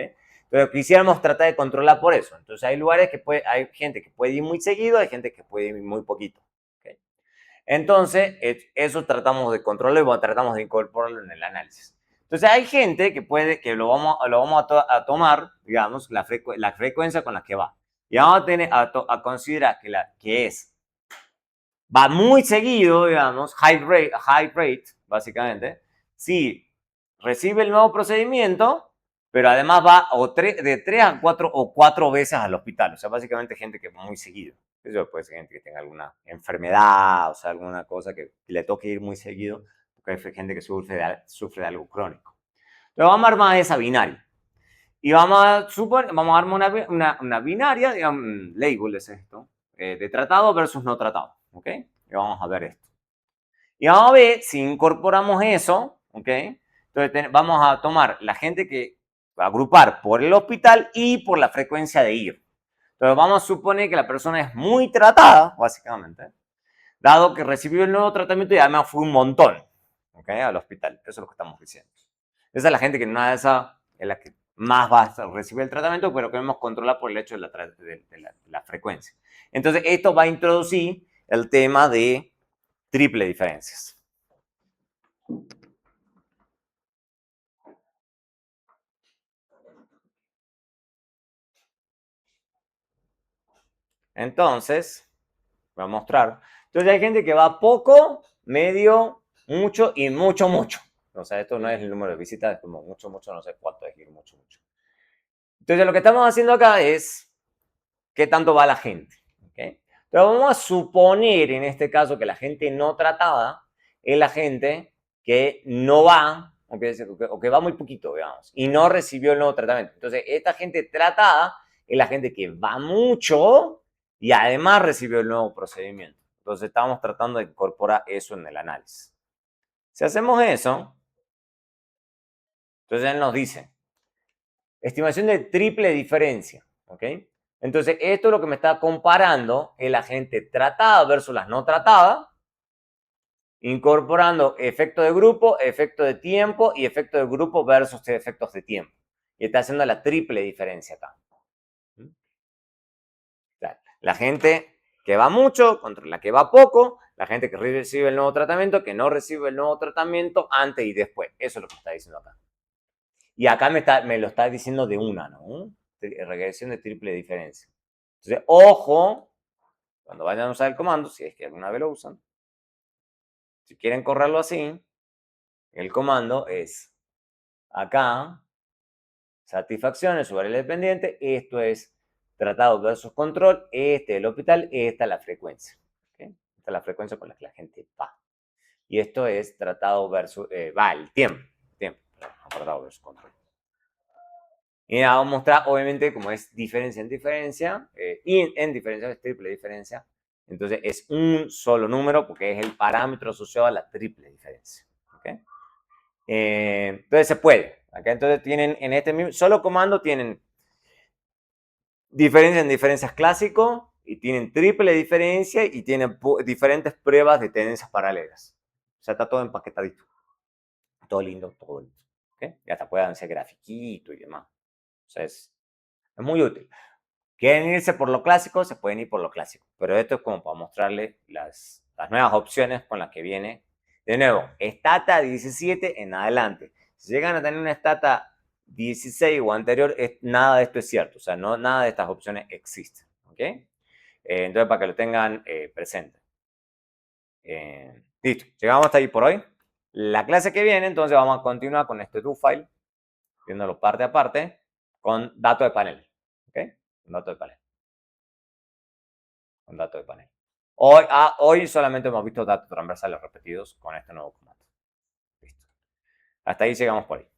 Pero quisiéramos tratar de controlar por eso. Entonces hay lugares que hay gente que puede ir muy seguido, hay gente que puede ir muy poquito. ¿Okay? Entonces, eso tratamos de controlarlo y tratamos de incorporarlo en el análisis. Entonces, hay gente que puede, que lo vamos a tomar, digamos, la frecuencia con la que va. Y vamos a tener a considerar que va muy seguido, digamos, high rate, básicamente, si recibe el nuevo procedimiento, pero además va de 3 a 4 o 4 veces al hospital. O sea, básicamente gente que va muy seguido. Eso puede ser gente que tenga alguna enfermedad, o sea, alguna cosa que le toque ir muy seguido, porque hay gente que sufre de algo crónico. Pero vamos a armar esa binaria. Y vamos a armar una binaria, digamos, label es esto, de tratado versus no tratado, ¿ok? Y vamos a ver esto. Y vamos a ver si incorporamos eso, ¿ok? Entonces vamos a tomar la gente que va a agrupar por el hospital y por la frecuencia de ir. Entonces vamos a suponer que la persona es muy tratada, básicamente, dado que recibió el nuevo tratamiento y además fue un montón, ¿ok? Al hospital. Eso es lo que estamos diciendo. Esa es la gente que nada de esa es la que más va a recibir el tratamiento, pero queremos controlar por el hecho de la frecuencia. Entonces, esto va a introducir el tema de triple diferencias. Entonces, voy a mostrar. Entonces, hay gente que va poco, medio, mucho y mucho, mucho. O sea, esto no es el número de visitas, es como mucho, mucho, no sé cuánto es ir mucho, mucho. Entonces, lo que estamos haciendo acá es qué tanto va la gente. ¿Okay? Pero vamos a suponer en este caso que la gente no tratada es la gente que no va, o que va muy poquito, digamos, y no recibió el nuevo tratamiento. Entonces, esta gente tratada es la gente que va mucho y además recibió el nuevo procedimiento. Entonces, estamos tratando de incorporar eso en el análisis. Si hacemos eso, entonces él nos dice, estimación de triple diferencia, ¿ok? Entonces, esto es lo que me está comparando es la gente tratada versus las no tratadas, incorporando efecto de grupo, efecto de tiempo y efecto de grupo versus efectos de tiempo. Y está haciendo la triple diferencia acá. La gente que va mucho contra la que va poco, la gente que recibe el nuevo tratamiento, que no recibe el nuevo tratamiento, antes y después. Eso es lo que está diciendo acá. Y acá me lo está diciendo de una, ¿no? Regresión de triple diferencia. Entonces, ojo, cuando vayan a usar el comando, si es que alguna vez lo usan, si quieren correrlo así, el comando es acá, satisfacciones, su variable dependiente, esto es tratado versus control, este es el hospital, esta es la frecuencia. ¿Okay? Esta es la frecuencia con la que la gente va. Y esto es tratado versus, va, el tiempo, tratado versus control. Y vamos a mostrar, obviamente, como es diferencia en diferencia, y en diferencia es triple diferencia, entonces es un solo número porque es el parámetro asociado a la triple diferencia. ¿Okay? Entonces se puede. Acá entonces tienen en este mismo, solo comando tienen diferencia en diferencias clásico y tienen triple diferencia y tienen diferentes pruebas de tendencias paralelas. O sea, está todo empaquetadito. Todo lindo, todo lindo. ¿Okay? Y hasta pueden hacer grafiquito y demás. O sea, es muy útil. Quieren irse por lo clásico, se pueden ir por lo clásico. Pero esto es como para mostrarles las nuevas opciones con las que viene. De nuevo, Stata 17 en adelante. Si llegan a tener una Stata 16 o anterior, nada de esto es cierto. O sea, no, nada de estas opciones existen. ¿Ok? Entonces, para que lo tengan presente. Listo. Llegamos hasta ahí por hoy. La clase que viene, entonces, vamos a continuar con este do-file, viéndolo parte a parte, con datos de panel. ¿Ok? Con datos de panel. Con datos de panel. Hoy solamente hemos visto datos transversales repetidos con este nuevo comando. Listo. Hasta ahí llegamos por ahí.